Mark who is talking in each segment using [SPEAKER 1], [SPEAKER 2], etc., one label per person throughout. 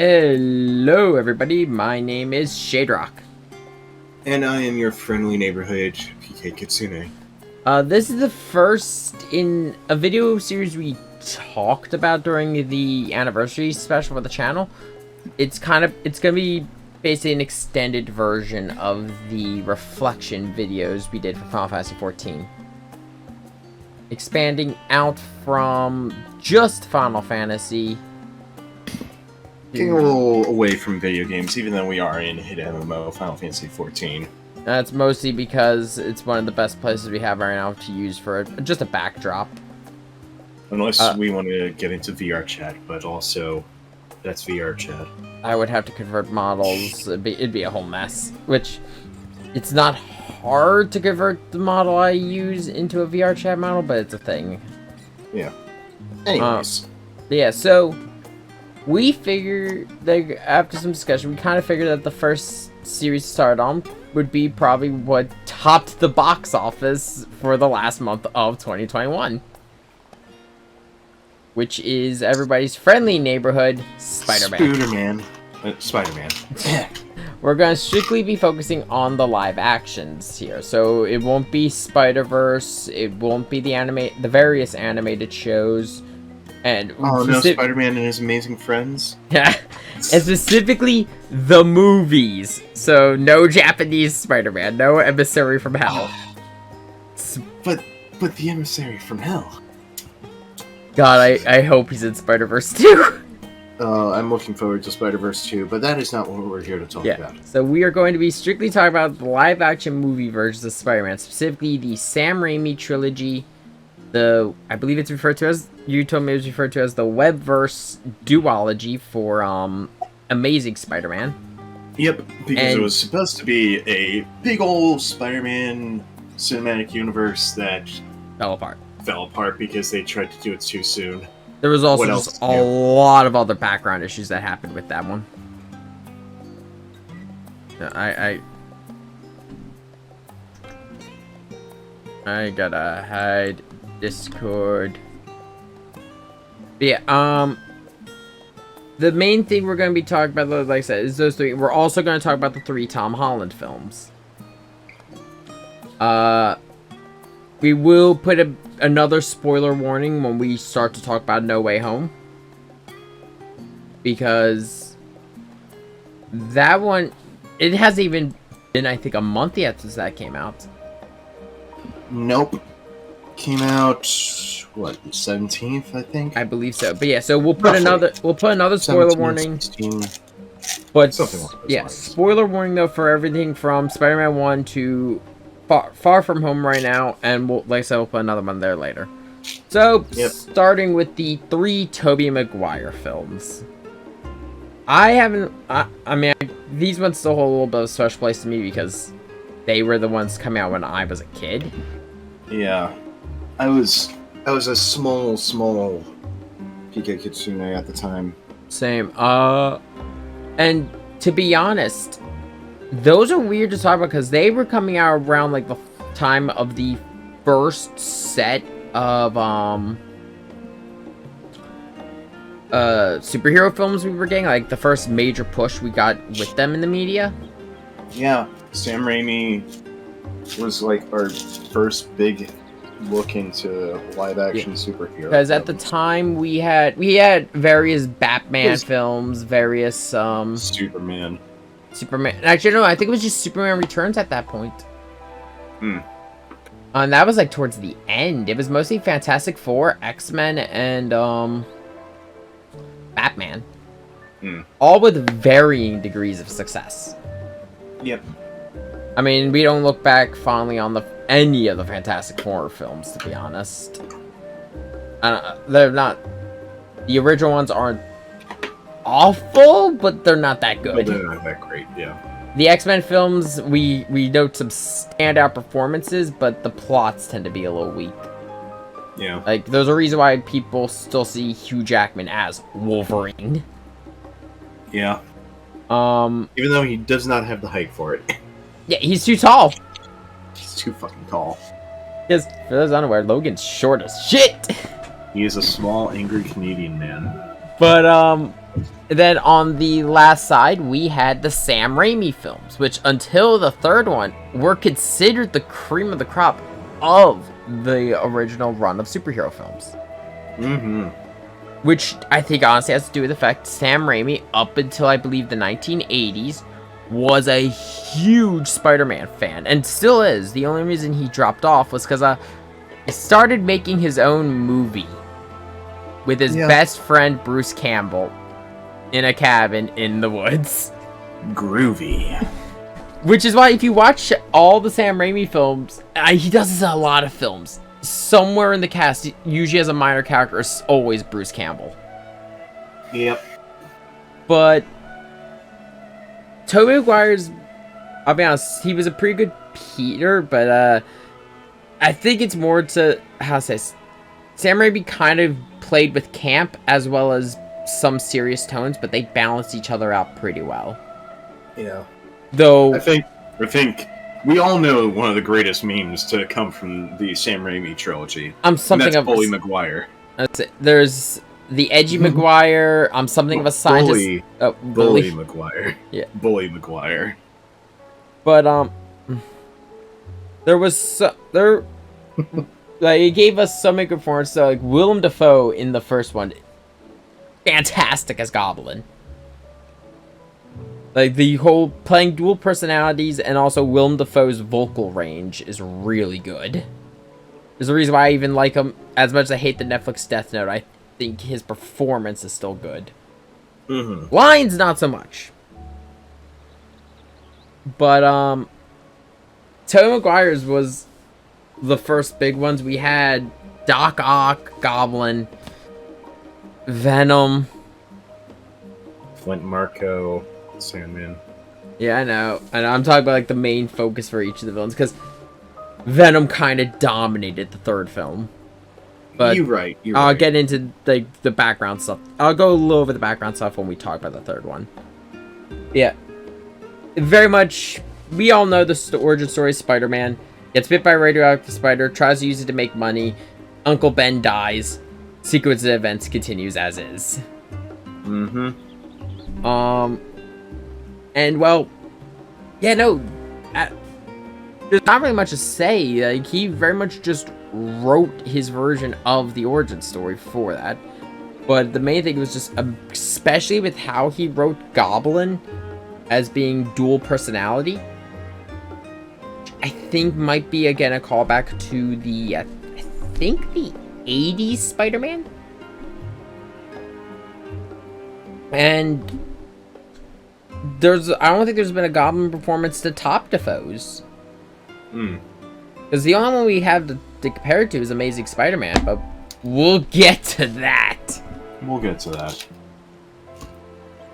[SPEAKER 1] Hello everybody, my name is Shaderock.
[SPEAKER 2] And I am your friendly neighborhood PK Kitsune.
[SPEAKER 1] This is the first in a video series we talked about during the anniversary special for the channel. It's gonna be basically an extended version of the reflection videos we did for Final Fantasy XIV. Expanding out from just Final Fantasy.
[SPEAKER 2] Getting a little away from video games, even though we are in hit MMO Final Fantasy XIV.
[SPEAKER 1] That's mostly because it's one of the best places we have right now to use for just a backdrop.
[SPEAKER 2] Unless we want to get into VR chat, but also that's VR chat.
[SPEAKER 1] I would have to convert models. It'd be a whole mess. Which, it's not hard to convert the model I use into a VR chat model, but it's a thing.
[SPEAKER 2] Yeah. Anyways.
[SPEAKER 1] Yeah, so we figured, like, after some discussion, we kind of figured that the first series to start on would be probably what topped the box office for the last month of 2021. Which is everybody's friendly neighborhood, Spiderman.
[SPEAKER 2] Spiderman.
[SPEAKER 1] We're going to strictly be focusing on the live actions here. So it won't be Spider-Verse, it won't be the various animated shows. And
[SPEAKER 2] no, Spider-Man and His Amazing Friends?
[SPEAKER 1] Yeah, and specifically the movies. So no Japanese Spider-Man, no Emissary from Hell.
[SPEAKER 2] But the Emissary from Hell.
[SPEAKER 1] God, I hope he's in Spider-Verse too.
[SPEAKER 2] I'm looking forward to Spider-Verse 2, but that is not what we're here to talk about.
[SPEAKER 1] So we are going to be strictly talking about the live-action movie versions of Spider-Man, specifically the Sam Raimi trilogy. I believe it's referred to as, you told me it was referred to as the Webverse duology for Amazing Spider-Man.
[SPEAKER 2] Yep, because it was supposed to be a big old Spider-Man cinematic universe that
[SPEAKER 1] fell apart
[SPEAKER 2] because they tried to do it too soon.
[SPEAKER 1] There was also just a lot of other background issues that happened with that one. I gotta hide Discord. But yeah, the main thing we're going to be talking about, like I said, is those three. We're also going to talk about the 3 Tom Holland films. We will put another spoiler warning when we start to talk about No Way Home. Because that one, it hasn't even been, I think, a month yet since that came out.
[SPEAKER 2] Nope. Came out, what, the 17th, I think?
[SPEAKER 1] I believe so. But yeah, so we'll put another spoiler warning.
[SPEAKER 2] 16,
[SPEAKER 1] but
[SPEAKER 2] something like that.
[SPEAKER 1] Yeah, spoiler warning though for everything from Spider-Man 1 to Far From Home right now, and like I said, we'll put another one there later. So, starting with the 3 Tobey Maguire films. I mean, these ones still hold a little bit of a special place to me because they were the ones coming out when I was a kid.
[SPEAKER 2] Yeah. I was a small PK Kitsune at the time.
[SPEAKER 1] Same. And to be honest, those are weird to talk about because they were coming out around like the time of the first set of superhero films we were getting, like the first major push we got with them in the media.
[SPEAKER 2] Yeah, Sam Raimi was like our first big look into live-action superhero.
[SPEAKER 1] Because at the time we had various Batman films, various
[SPEAKER 2] Superman.
[SPEAKER 1] Actually, no, I think it was just Superman Returns at that point. And that was like towards the end. It was mostly Fantastic Four, X-Men, and Batman. All with varying degrees of success.
[SPEAKER 2] Yep.
[SPEAKER 1] I mean, we don't look back fondly on any of the Fantastic Four films, to be honest. They're not... The original ones aren't awful, but they're not that good.
[SPEAKER 2] But they're not that great, yeah.
[SPEAKER 1] The X-Men films, we note some standout performances, but the plots tend to be a little weak.
[SPEAKER 2] Yeah.
[SPEAKER 1] Like, there's a reason why people still see Hugh Jackman as Wolverine.
[SPEAKER 2] Yeah. Even though he does not have the height for it.
[SPEAKER 1] Yeah, he's too tall.
[SPEAKER 2] He's too fucking tall.
[SPEAKER 1] Because, for those unaware, Logan's short as shit.
[SPEAKER 2] He is a small, angry Canadian man.
[SPEAKER 1] But, Then on the last side, we had the Sam Raimi films, which until the third one were considered the cream of the crop of the original run of superhero films.
[SPEAKER 2] Mm-hmm.
[SPEAKER 1] Which I think honestly has to do with the fact Sam Raimi, up until I believe the 1980s, was a huge Spider-Man fan, and still is. The only reason he dropped off was because he started making his own movie with his best friend Bruce Campbell in a cabin in the woods.
[SPEAKER 2] Groovy.
[SPEAKER 1] Which is why if you watch all the Sam Raimi films, he does this in a lot of films. Somewhere in the cast, usually as a minor character, is always Bruce Campbell.
[SPEAKER 2] Yep.
[SPEAKER 1] But Tobey Maguire's, I'll be honest, he was a pretty good Peter, but I think it's more to, how to say this, Sam Raimi kind of played with camp as well as some serious tones, but they balanced each other out pretty well.
[SPEAKER 2] Yeah.
[SPEAKER 1] Though
[SPEAKER 2] I think we all know one of the greatest memes to come from the Sam Raimi trilogy.
[SPEAKER 1] Something
[SPEAKER 2] of Bully Maguire.
[SPEAKER 1] There's the edgy Maguire. I'm something of a scientist.
[SPEAKER 2] Bully Maguire.
[SPEAKER 1] Yeah.
[SPEAKER 2] Bully Maguire.
[SPEAKER 1] But there was like it gave us so many good performances. So, like Willem Dafoe in the first one, fantastic as Goblin. Like, the whole playing dual personalities and also Willem Dafoe's vocal range is really good. There's a reason why I even like him. As much as I hate the Netflix Death Note, I think his performance is still good.
[SPEAKER 2] Mm-hmm.
[SPEAKER 1] Lines, not so much. But, Tobey Maguire's was the first big ones. We had Doc Ock, Goblin, Venom,
[SPEAKER 2] Flint Marko, Sandman.
[SPEAKER 1] Yeah, I know. And I'm talking about, like, the main focus for each of the villains, because Venom kind of dominated the third film. But
[SPEAKER 2] You're right.
[SPEAKER 1] I'll get into, like, the background stuff. I'll go a little over the background stuff when we talk about the third one. Yeah. Very much, we all know the origin story of Spider-Man. Gets bit by a radioactive spider, tries to use it to make money. Uncle Ben dies. Sequence of events continues as is.
[SPEAKER 2] Mm-hmm.
[SPEAKER 1] And, well, yeah, no, there's not really much to say. Like, he very much just wrote his version of the origin story for that. But the main thing was just, especially with how he wrote Goblin as being dual personality, I think might be, again, a callback to the, I think the 80s Spider-Man? And I don't think there's been a Goblin performance to top Dafoe's. Because the only one we have to compare it to is Amazing Spider-Man, but we'll get to that.
[SPEAKER 2] We'll get to that.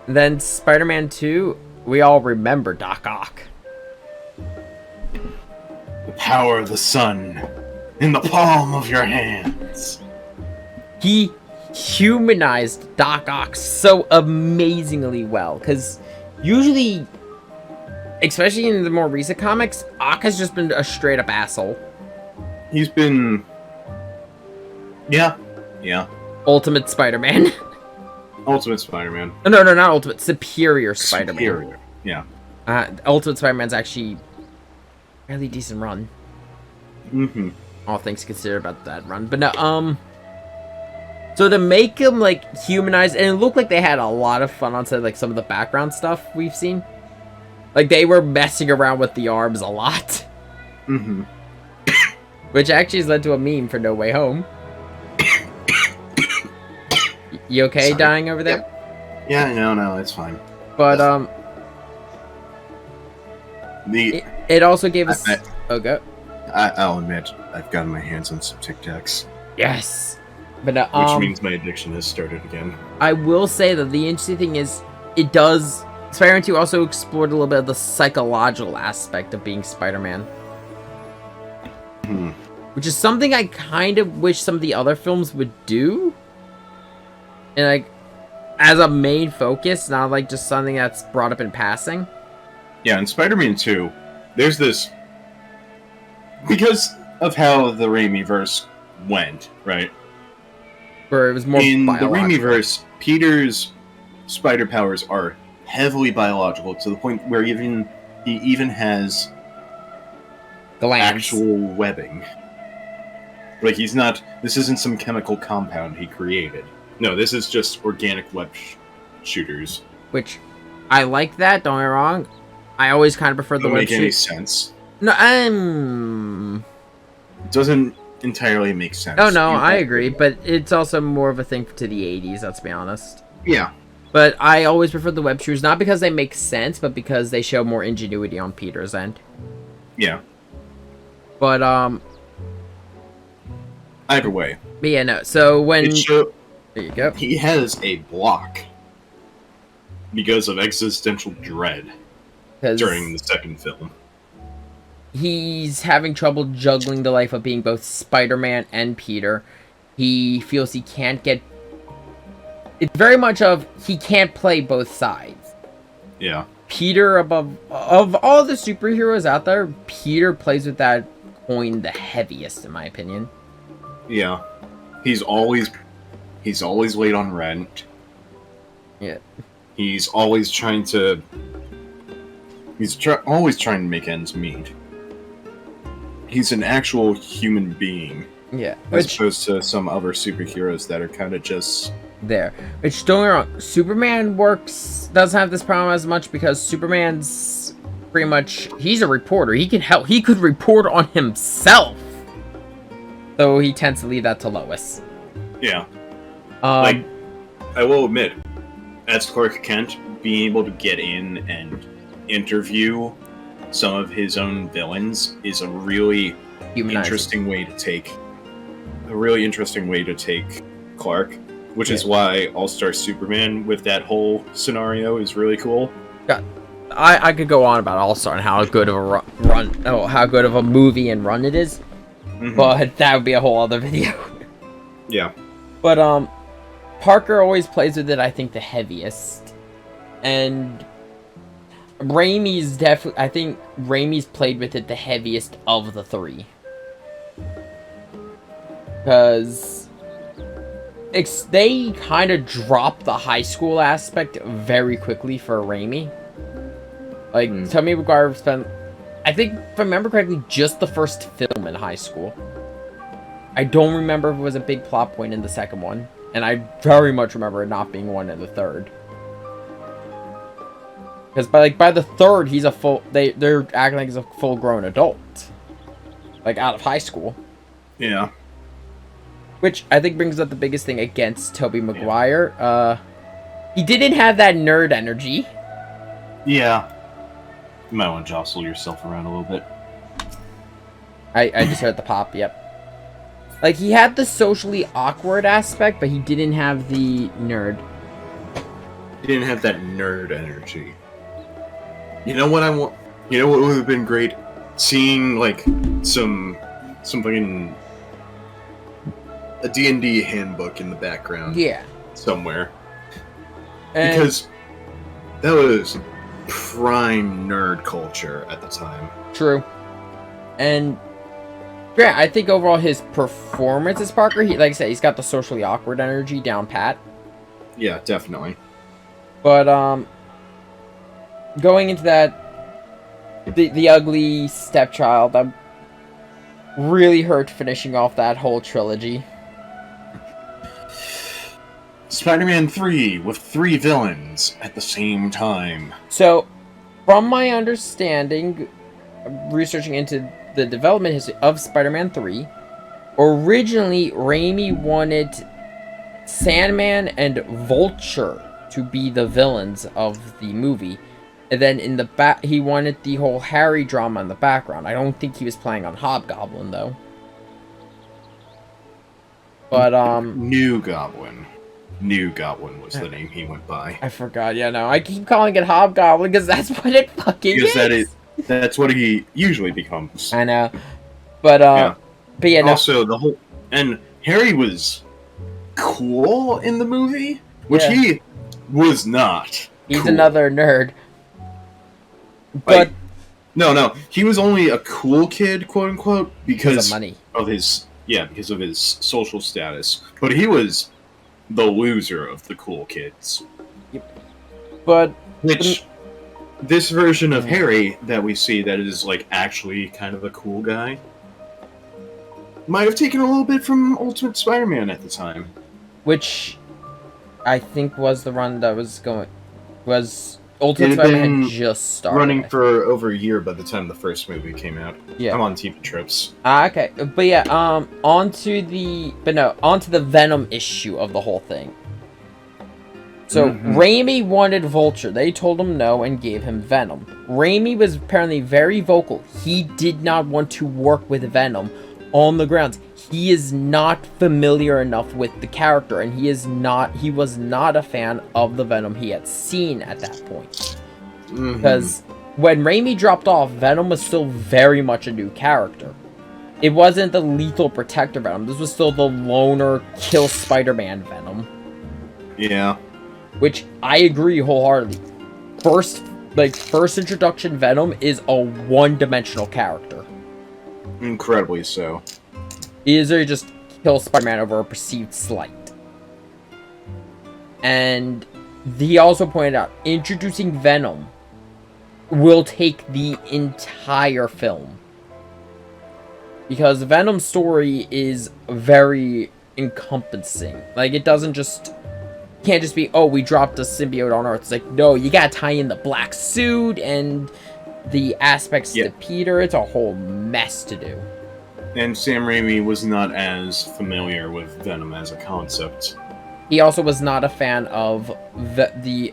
[SPEAKER 1] Then Spider-Man 2, we all remember Doc Ock.
[SPEAKER 2] The power of the sun in the palm of your hands.
[SPEAKER 1] He humanized Doc Ock so amazingly well, because usually, especially in the more recent comics, Ock has just been a straight up asshole.
[SPEAKER 2] He's been... Yeah.
[SPEAKER 1] Ultimate Spider-Man.
[SPEAKER 2] Ultimate Spider-Man.
[SPEAKER 1] No, not Ultimate. Superior Spider-Man.
[SPEAKER 2] Superior, yeah.
[SPEAKER 1] Ultimate Spider-Man's actually a fairly decent run.
[SPEAKER 2] Mm-hmm.
[SPEAKER 1] All things considered about that run. But no, so to make him, like, humanized, and it looked like they had a lot of fun on, say, like, some of the background stuff we've seen. Like, they were messing around with the arms a lot.
[SPEAKER 2] Mm-hmm.
[SPEAKER 1] Which actually has led to a meme for No Way Home. You okay?
[SPEAKER 2] Sorry.
[SPEAKER 1] Dying over there?
[SPEAKER 2] Yeah, no, it's fine.
[SPEAKER 1] But, it also gave us... go.
[SPEAKER 2] I'll admit, I've gotten my hands on some Tic Tacs.
[SPEAKER 1] Yes. But,
[SPEAKER 2] which means my addiction has started again.
[SPEAKER 1] I will say that the interesting thing is, it does... Spider-Man 2 also explored a little bit of the psychological aspect of being Spider-Man. Which is something I kind of wish some of the other films would do. And, like, as a main focus, not, like, just something that's brought up in passing.
[SPEAKER 2] Yeah, in Spider-Man 2, there's this... Because of how the Raimi-verse went, right?
[SPEAKER 1] Where it was more
[SPEAKER 2] in
[SPEAKER 1] biological.
[SPEAKER 2] the Raimi-verse, Peter's spider powers are heavily biological to the point where he even has
[SPEAKER 1] Glands.
[SPEAKER 2] actual webbing. Like, this isn't some chemical compound he created. No, this is just organic web shooters.
[SPEAKER 1] Which, I like that, don't get me wrong. I always kind of prefer the web shooters.
[SPEAKER 2] Doesn't make any sense.
[SPEAKER 1] No,
[SPEAKER 2] It doesn't entirely make sense.
[SPEAKER 1] Oh, no, I agree, but it's also more of a thing to the 80s, let's be honest.
[SPEAKER 2] Yeah.
[SPEAKER 1] But I always prefer the web shooters, not because they make sense, but because they show more ingenuity on Peter's end.
[SPEAKER 2] Yeah.
[SPEAKER 1] But,
[SPEAKER 2] either way.
[SPEAKER 1] But yeah, no, so when... There you go.
[SPEAKER 2] He has a block because of existential dread during the second film.
[SPEAKER 1] He's having trouble juggling the life of being both Spider-Man and Peter. He feels he can't get... It's very much of, he can't play both sides.
[SPEAKER 2] Yeah.
[SPEAKER 1] Peter, of all the superheroes out there, Peter plays with that coin the heaviest, in my opinion.
[SPEAKER 2] Yeah. He's always late on rent.
[SPEAKER 1] Yeah.
[SPEAKER 2] He's always trying to... always trying to make ends meet. He's an actual human being.
[SPEAKER 1] Yeah.
[SPEAKER 2] As opposed to some other superheroes that are kind of just...
[SPEAKER 1] there. Which, don't get me wrong, Superman doesn't have this problem as much because Superman's pretty much... He's a reporter. He can help. He could report on himself. So he tends to leave that to Lois.
[SPEAKER 2] Yeah. I will admit, as Clark Kent, being able to get in and interview some of his own villains is a really interesting way to take Clark, which is why All-Star Superman with that whole scenario is really cool.
[SPEAKER 1] Yeah, I could go on about All-Star and how good of a how good of a movie and run it is, but that would be a whole other video.
[SPEAKER 2] Yeah.
[SPEAKER 1] But Parker always plays with it, I think, the heaviest. And Raimi's definitely... I think Raimi's played with it the heaviest of the three. Because... they kind of dropped the high school aspect very quickly for Raimi. Like, Tobey Maguire spent... I think, if I remember correctly, just the first film in high school. I don't remember if it was a big plot point in the second one. And I very much remember it not being one in the third. Because by the third, he's a full... They're acting like he's a full-grown adult. Like, out of high school.
[SPEAKER 2] Yeah.
[SPEAKER 1] Which I think brings up the biggest thing against Tobey Maguire. Yeah. He didn't have that nerd energy.
[SPEAKER 2] Yeah. You might want to jostle yourself around a little bit.
[SPEAKER 1] I just heard the pop, yep. Like, he had the socially awkward aspect, but he didn't have the nerd.
[SPEAKER 2] He didn't have that nerd energy. You know what I want? You know what would have been great? Seeing, like, some fucking... a D&D handbook in the background.
[SPEAKER 1] Yeah.
[SPEAKER 2] Somewhere. Because that was prime nerd culture at the time.
[SPEAKER 1] True. And... yeah, I think overall his performance as Parker, like I said, he's got the socially awkward energy down pat.
[SPEAKER 2] Yeah, definitely.
[SPEAKER 1] But, going into that, the ugly stepchild, I'm really hurt finishing off that whole trilogy.
[SPEAKER 2] Spider-Man 3 with 3 villains at the same time.
[SPEAKER 1] So, from my understanding, researching into the development history of Spider-Man 3, originally Raimi wanted Sandman and Vulture to be the villains of the movie. And then in the back, he wanted the whole Harry drama in the background. I don't think he was planning on Hobgoblin, though. But,
[SPEAKER 2] New Goblin. New Goblin was the name he went by.
[SPEAKER 1] I forgot, yeah, no. I keep calling it Hobgoblin because that's what it fucking is.
[SPEAKER 2] That's what he usually becomes.
[SPEAKER 1] I know. But, but yeah, no.
[SPEAKER 2] Also, and Harry was cool in the movie, which he was not.
[SPEAKER 1] He's
[SPEAKER 2] cool.
[SPEAKER 1] Another nerd.
[SPEAKER 2] But no, he was only a cool kid, quote unquote, because
[SPEAKER 1] of money.
[SPEAKER 2] Because of his social status. But he was the loser of the cool kids.
[SPEAKER 1] Yep. But
[SPEAKER 2] this version of Harry that we see that is like actually kind of a cool guy might have taken a little bit from Ultimate Spider-Man at the time.
[SPEAKER 1] Which I think was the run that was Ultimate Spider-Man had just started.
[SPEAKER 2] Running for over a year by the time the first movie came out.
[SPEAKER 1] Yeah.
[SPEAKER 2] I'm on TV trips.
[SPEAKER 1] Okay. But yeah, onto the Venom issue of the whole thing. So, Raimi wanted Vulture. They told him no and gave him Venom. Raimi was apparently very vocal. He did not want to work with Venom on the grounds. He is not familiar enough with the character, and he was not a fan of the Venom he had seen at that point. Because when Raimi dropped off, Venom was still very much a new character. It wasn't the lethal protector Venom. This was still the loner kill Spider-Man Venom.
[SPEAKER 2] Yeah.
[SPEAKER 1] Which I agree wholeheartedly. First introduction Venom is a one-dimensional character.
[SPEAKER 2] Incredibly so.
[SPEAKER 1] He is there just kill Spider-Man over a perceived slight. And he also pointed out, introducing Venom will take the entire film. Because Venom's story is very encompassing. Like, it doesn't just... can't just be, oh, we dropped a symbiote on Earth. It's like, no, you gotta tie in the black suit and the aspects to Peter. It's a whole mess to do.
[SPEAKER 2] And Sam Raimi was not as familiar with Venom as a concept.
[SPEAKER 1] He also was not a fan of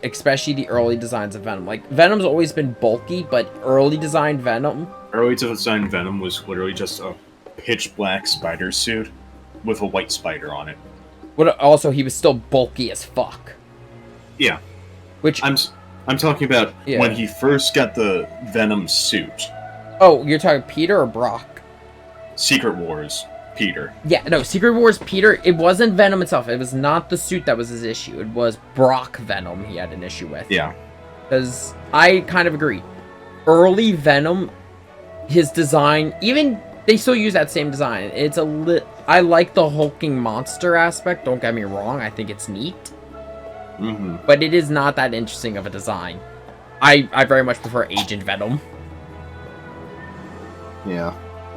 [SPEAKER 1] especially the early designs of Venom. Like, Venom's always been bulky, but early designed Venom...
[SPEAKER 2] Early designed Venom was literally just a pitch black spider suit with a white spider on it.
[SPEAKER 1] But also, he was still bulky as fuck.
[SPEAKER 2] Yeah.
[SPEAKER 1] Which...
[SPEAKER 2] I'm talking about when he first got the Venom suit.
[SPEAKER 1] Oh, you're talking Peter or Brock?
[SPEAKER 2] Secret Wars, Peter.
[SPEAKER 1] Yeah, no, Secret Wars Peter, it wasn't Venom itself. It was not the suit that was his issue. It was Brock Venom he had an issue with.
[SPEAKER 2] Yeah.
[SPEAKER 1] Because I kind of agree. Early Venom, his design, even... they still use that same design. It's I like the hulking monster aspect, don't get me wrong. I think it's neat. But it is not that interesting of a design. I very much prefer Agent Venom.
[SPEAKER 2] Yeah.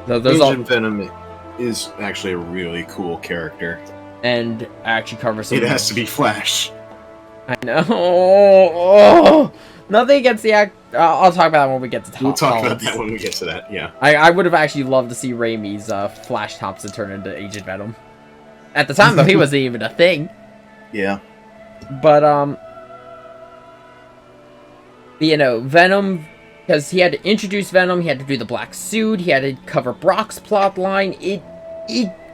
[SPEAKER 1] So
[SPEAKER 2] Agent Venom is actually a really cool character.
[SPEAKER 1] And actually covers some...
[SPEAKER 2] it has to be Flash.
[SPEAKER 1] I know. Oh, nothing against the act. I'll talk about that when we get to Tom.
[SPEAKER 2] We'll talk about that when we get to that, yeah.
[SPEAKER 1] I would have actually loved to see Raimi's Flash Thompson turn into Agent Venom. At the time, though, he wasn't even a thing.
[SPEAKER 2] Yeah.
[SPEAKER 1] But, you know, Venom, because he had to introduce Venom, he had to do the black suit, he had to cover Brock's plot line. It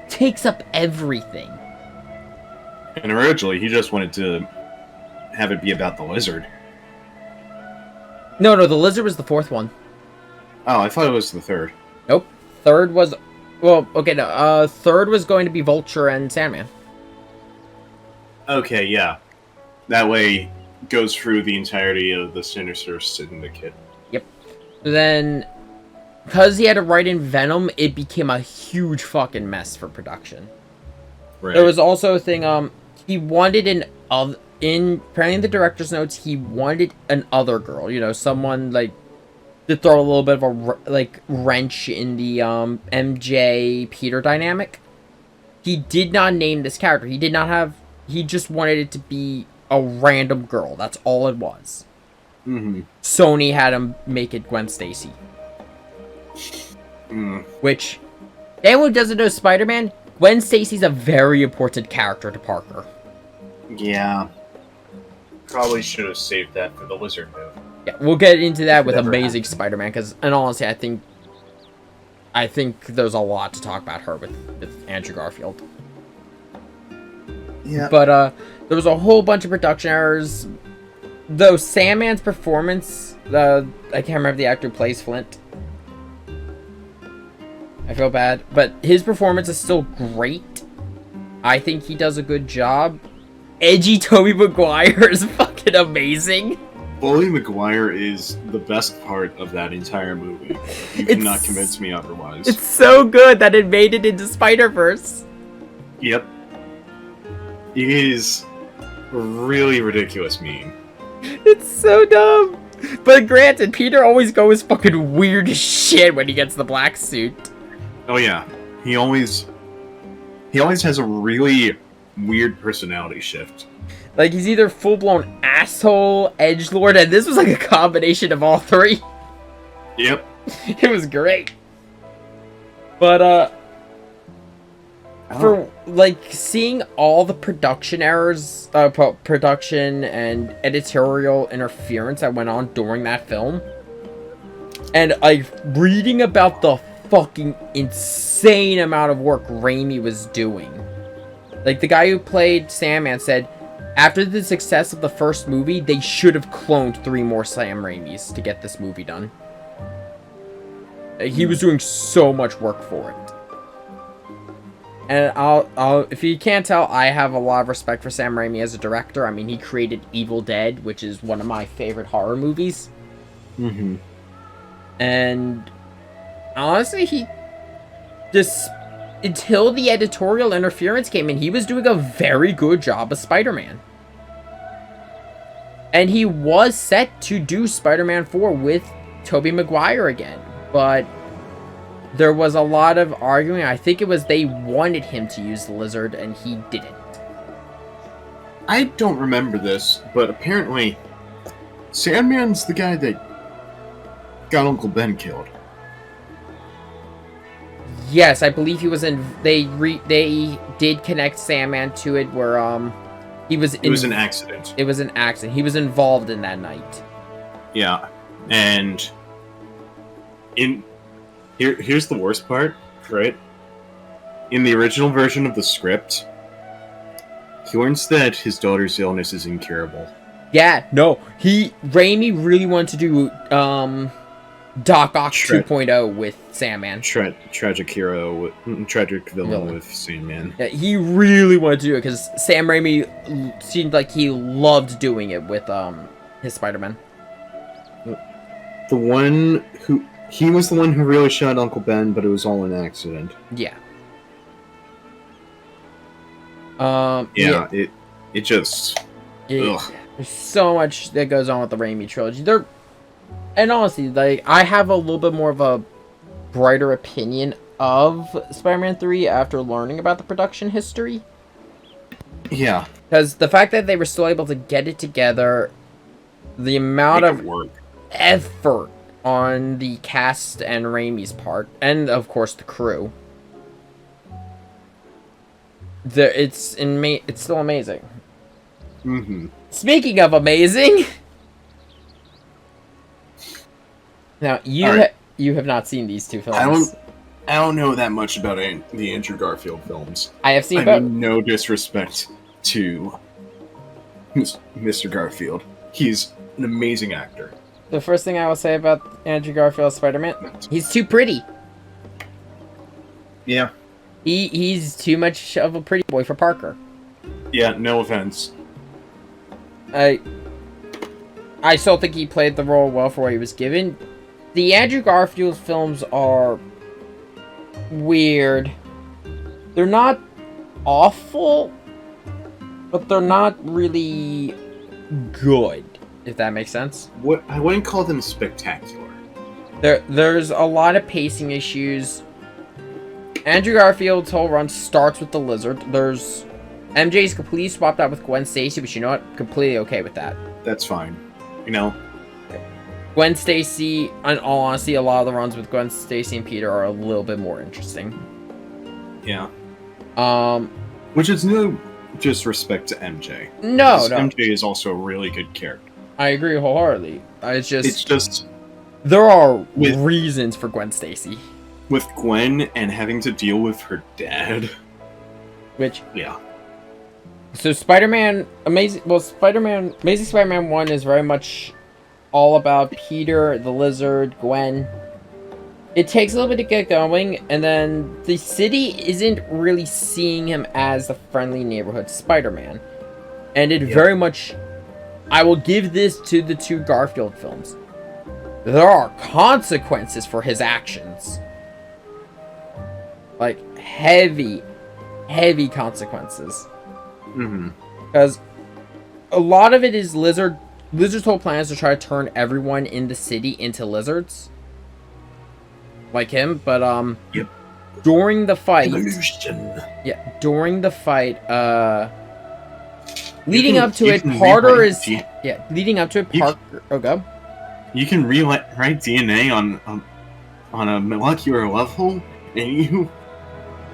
[SPEAKER 1] takes up everything.
[SPEAKER 2] And originally, he just wanted to have it be about the Lizard.
[SPEAKER 1] No, the Lizard was the fourth one.
[SPEAKER 2] Oh, I thought it was the third.
[SPEAKER 1] Nope. Third was... well, okay, no. Third was going to be Vulture and Sandman.
[SPEAKER 2] Okay, yeah. That way, goes through the entirety of the Sinister Syndicate. Yep.
[SPEAKER 1] Then, because he had to write in Venom, it became a huge fucking mess for production. Right. There was also a thing, he wanted apparently in the director's notes, he wanted an other girl, you know, someone, like, to throw a little bit of a, wrench in the, MJ-Peter dynamic. He did not name this character. He just wanted it to be a random girl. That's all it was. Sony had him make it Gwen Stacy. Which, anyone who doesn't know Spider-Man, Gwen Stacy's a very important character to Parker.
[SPEAKER 2] Yeah. Probably should have saved that for the Lizard movie.
[SPEAKER 1] Yeah, we'll get into that with Amazing Spider-Man, because, and honestly, I think there's a lot to talk about her with Andrew Garfield. Yeah. But, there was a whole bunch of production errors. Though Sandman's performance, I can't remember the actor who plays Flint. I feel bad. But his performance is still great. I think he does a good job. Edgy Tobey Maguire is fucking amazing.
[SPEAKER 2] Tobey Maguire is the best part of that entire movie. You cannot convince me otherwise.
[SPEAKER 1] It's so good that it made it into Spider-Verse.
[SPEAKER 2] Yep. He is really ridiculous mean.
[SPEAKER 1] It's so dumb. But granted, Peter always goes fucking weird as shit when he gets the black suit.
[SPEAKER 2] Oh yeah, he always has a really weird personality shift.
[SPEAKER 1] Like, he's either full-blown asshole, edgelord, and this was like a combination of all three.
[SPEAKER 2] Yep.
[SPEAKER 1] It was great. But, for, like, seeing all the production errors, production and editorial interference that went on during that film, and, like, reading about the fucking insane amount of work Raimi was doing. Like, the guy who played Sandman said, after the success of the first movie, they should have cloned 3 more Sam Raimis to get this movie done. He was doing so much work for it. And I'll if you can't tell, I have a lot of respect for Sam Raimi as a director. I mean, he created Evil Dead, which is one of my favorite horror movies.
[SPEAKER 2] Mm-hmm.
[SPEAKER 1] And honestly, he just, until the editorial interference came in, he was doing a very good job of Spider-Man. And he was set to do Spider-Man 4 with Tobey Maguire again, but there was a lot of arguing. I think it was they wanted him to use the lizard, and he didn't.
[SPEAKER 2] I don't remember this, but apparently Sandman's the guy that got Uncle Ben killed.
[SPEAKER 1] Yes, I believe he was in. They did connect Sandman to it, where he was.
[SPEAKER 2] It was an accident.
[SPEAKER 1] It was an accident. He was involved in that night.
[SPEAKER 2] Yeah, and here's the worst part, right? In the original version of the script, he learns that his daughter's illness is incurable.
[SPEAKER 1] Yeah, no, Raimi really wanted to do Doc Ock 2.0 with Sandman.
[SPEAKER 2] Tragic villain with Sandman.
[SPEAKER 1] Yeah, he really wanted to do it because Sam Raimi seemed like he loved doing it with his Spider-Man.
[SPEAKER 2] He was the one who really shot Uncle Ben, but it was all an accident.
[SPEAKER 1] Yeah.
[SPEAKER 2] There's
[SPEAKER 1] so much that goes on with the Raimi trilogy. And honestly, like, I have a little bit more of a brighter opinion of Spider-Man 3 after learning about the production history.
[SPEAKER 2] Yeah.
[SPEAKER 1] Because the fact that they were still able to get it together, the amount of effort on the cast and Raimi's part, and of course the crew, it's still amazing.
[SPEAKER 2] Mm-hmm.
[SPEAKER 1] Speaking of amazing, now you have not seen these 2 films.
[SPEAKER 2] I don't know that much about the Andrew Garfield films.
[SPEAKER 1] I have seen.
[SPEAKER 2] I mean, no disrespect to Mr. Garfield. He's an amazing actor.
[SPEAKER 1] The first thing I will say about Andrew Garfield's Spider-Man, he's too pretty.
[SPEAKER 2] Yeah.
[SPEAKER 1] He's too much of a pretty boy for Parker.
[SPEAKER 2] Yeah, no offense.
[SPEAKER 1] I still think he played the role well for what he was given. The Andrew Garfield films are weird. They're not awful, but they're not really good, if that makes sense.
[SPEAKER 2] I wouldn't call them spectacular.
[SPEAKER 1] There's a lot of pacing issues. Andrew Garfield's whole run starts with the lizard. There's MJ's completely swapped out with Gwen Stacy, but you know what? Completely okay with that.
[SPEAKER 2] That's fine. You know?
[SPEAKER 1] Gwen Stacy, in all honesty, a lot of the runs with Gwen Stacy and Peter are a little bit more interesting.
[SPEAKER 2] Yeah.
[SPEAKER 1] Which
[SPEAKER 2] is no disrespect to MJ.
[SPEAKER 1] No.
[SPEAKER 2] MJ is also a really good character.
[SPEAKER 1] I agree wholeheartedly. It's just there are reasons for Gwen Stacy.
[SPEAKER 2] With Gwen and having to deal with her dad.
[SPEAKER 1] Yeah. So Amazing Spider-Man 1 is very much all about Peter, the Lizard, Gwen. It takes a little bit to get going, and then the city isn't really seeing him as the friendly neighborhood Spider-Man. And it very much... I will give this to the 2 Garfield films. There are consequences for his actions. Like, heavy consequences.
[SPEAKER 2] Mm-hmm.
[SPEAKER 1] Because a lot of it is Lizard Lizard's whole plan is to try to turn everyone in the city into lizards. Like him, but,
[SPEAKER 2] Yep.
[SPEAKER 1] during the fight...
[SPEAKER 2] Evolution.
[SPEAKER 1] Yeah, during the fight, leading up to it, Parker is... Yeah, leading up to it, Parker... Oh, go.
[SPEAKER 2] You can rewrite DNA on a molecular level, and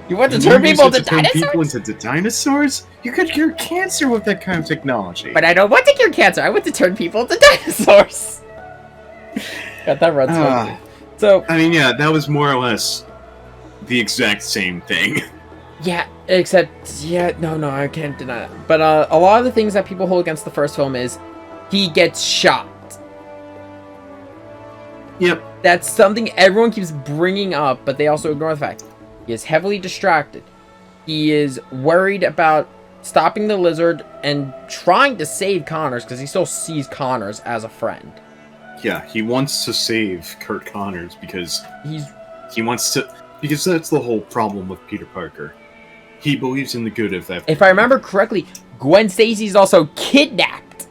[SPEAKER 2] you
[SPEAKER 1] want to turn people into
[SPEAKER 2] turn
[SPEAKER 1] dinosaurs?
[SPEAKER 2] people into dinosaurs? You could cure cancer with that kind of technology.
[SPEAKER 1] But I don't want to cure cancer. I want to turn people into dinosaurs. Got that right. So
[SPEAKER 2] I mean, yeah, that was more or less the exact same thing.
[SPEAKER 1] Yeah, except no, I can't deny that. But a lot of the things that people hold against the first film is he gets shot.
[SPEAKER 2] Yep.
[SPEAKER 1] That's something everyone keeps bringing up, but they also ignore the fact. He is heavily distracted. He is worried about stopping the lizard and trying to save Connors because he still sees Connors as a friend.
[SPEAKER 2] Yeah, he wants to save Kurt Connors because
[SPEAKER 1] he
[SPEAKER 2] wants to, because that's the whole problem with Peter Parker. He believes in the good of that.
[SPEAKER 1] If I remember correctly, Gwen Stacy's also kidnapped.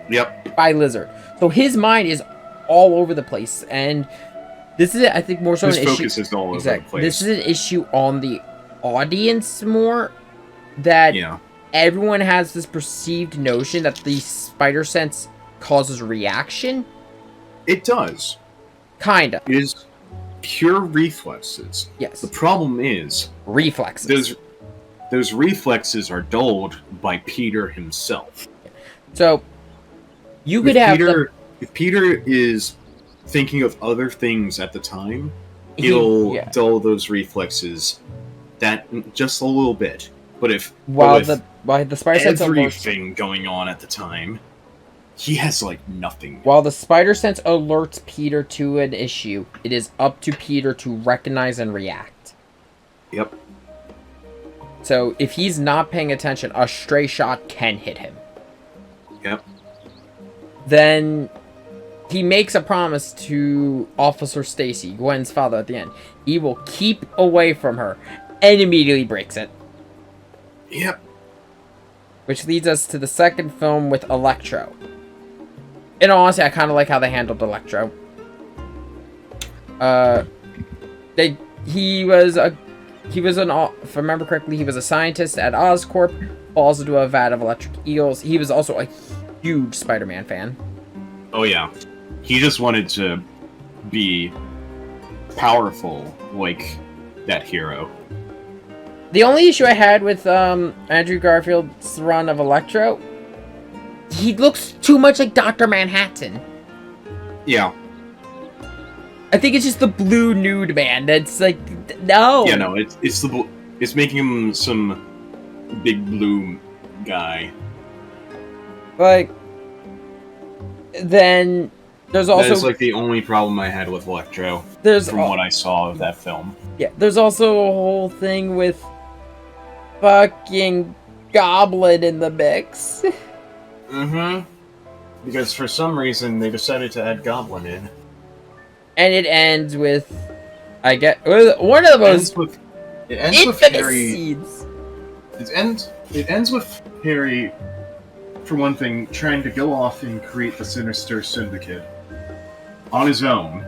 [SPEAKER 2] Yep.
[SPEAKER 1] By Lizard. So his mind is all over the place, and this is, I think, more so
[SPEAKER 2] his
[SPEAKER 1] an issue.
[SPEAKER 2] His focus is all over the place.
[SPEAKER 1] This is an issue on the audience more, that everyone has this perceived notion that the spider sense causes reaction.
[SPEAKER 2] It does.
[SPEAKER 1] Kinda.
[SPEAKER 2] It is pure reflexes.
[SPEAKER 1] Yes.
[SPEAKER 2] The problem is
[SPEAKER 1] reflexes.
[SPEAKER 2] Those reflexes are dulled by Peter himself.
[SPEAKER 1] So you could have
[SPEAKER 2] if Peter is thinking of other things at the time, he'll dull those reflexes that just a little bit. But if
[SPEAKER 1] while the spider sense
[SPEAKER 2] everything going on at the time, he has like nothing.
[SPEAKER 1] While the spider sense alerts Peter to an issue, it is up to Peter to recognize and react.
[SPEAKER 2] Yep.
[SPEAKER 1] So if he's not paying attention, a stray shot can hit him.
[SPEAKER 2] Yep.
[SPEAKER 1] Then he makes a promise to Officer Stacy, Gwen's father, at the end. He will keep away from her, and immediately breaks it.
[SPEAKER 2] Yep.
[SPEAKER 1] Which leads us to the second film with Electro. In all honesty, I kind of like how they handled Electro. If I remember correctly, he was a scientist at Oscorp, falls into a vat of electric eels. He was also a huge Spider-Man fan.
[SPEAKER 2] Oh yeah. He just wanted to be powerful like that hero.
[SPEAKER 1] The only issue I had with Andrew Garfield's run of Electro, he looks too much like Dr. Manhattan.
[SPEAKER 2] Yeah.
[SPEAKER 1] I think it's just the blue nude man. That's like, no.
[SPEAKER 2] Yeah, no, it's making him some big blue guy.
[SPEAKER 1] Like, then there's also...
[SPEAKER 2] That's like the only problem I had with Electro from what I saw of that film.
[SPEAKER 1] Yeah, there's also a whole thing with fucking Goblin in the mix.
[SPEAKER 2] Mm-hmm. Because for some reason they decided to add Goblin in.
[SPEAKER 1] And it ends with, I get one of the most infamous scenes.
[SPEAKER 2] It ends with Harry, for one thing, trying to go off and create the Sinister Syndicate on his own,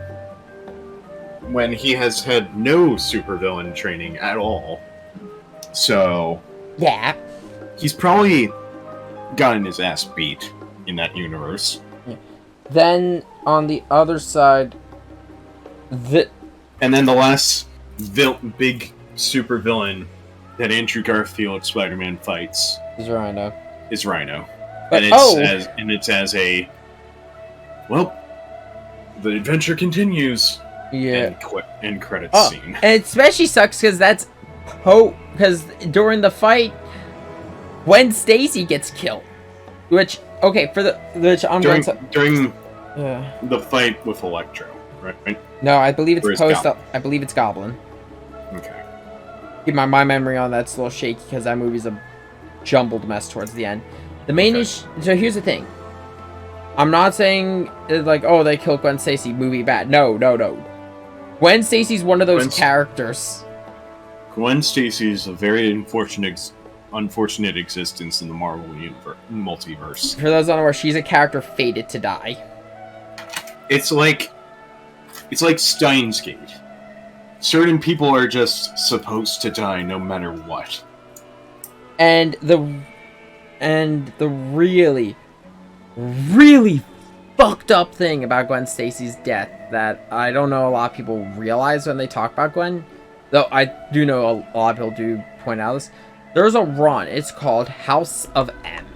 [SPEAKER 2] when he has had no supervillain training at all. So
[SPEAKER 1] yeah,
[SPEAKER 2] he's probably gotten his ass beat in that universe.
[SPEAKER 1] Yeah. Then on the other side,
[SPEAKER 2] and then the last big supervillain that Andrew Garfield Spider-Man fights
[SPEAKER 1] is Rhino.
[SPEAKER 2] But, and it's as a, well, the adventure continues.
[SPEAKER 1] Yeah.
[SPEAKER 2] End credits scene.
[SPEAKER 1] And it especially sucks because because during the fight, Gwen Stacy gets killed. During
[SPEAKER 2] the fight with Electro, right?
[SPEAKER 1] No, I believe I believe it's Goblin.
[SPEAKER 2] Okay.
[SPEAKER 1] Keep my memory on that's a little shaky because that movie's a jumbled mess towards the end. The main issue. So here's the thing. I'm not saying like, oh, they killed Gwen Stacy, movie bad. No. Gwen Stacy's one of those characters.
[SPEAKER 2] Gwen Stacy is a very unfortunate unfortunate existence in the Marvel multiverse.
[SPEAKER 1] For those unaware, she's a character fated to die.
[SPEAKER 2] It's like Steins Gate. Certain people are just supposed to die no matter what.
[SPEAKER 1] And the really, really fucked up thing about Gwen Stacy's death that I don't know a lot of people realize when they talk about Gwen, though I do know a lot of people do point out this. There's a run. It's called House of M.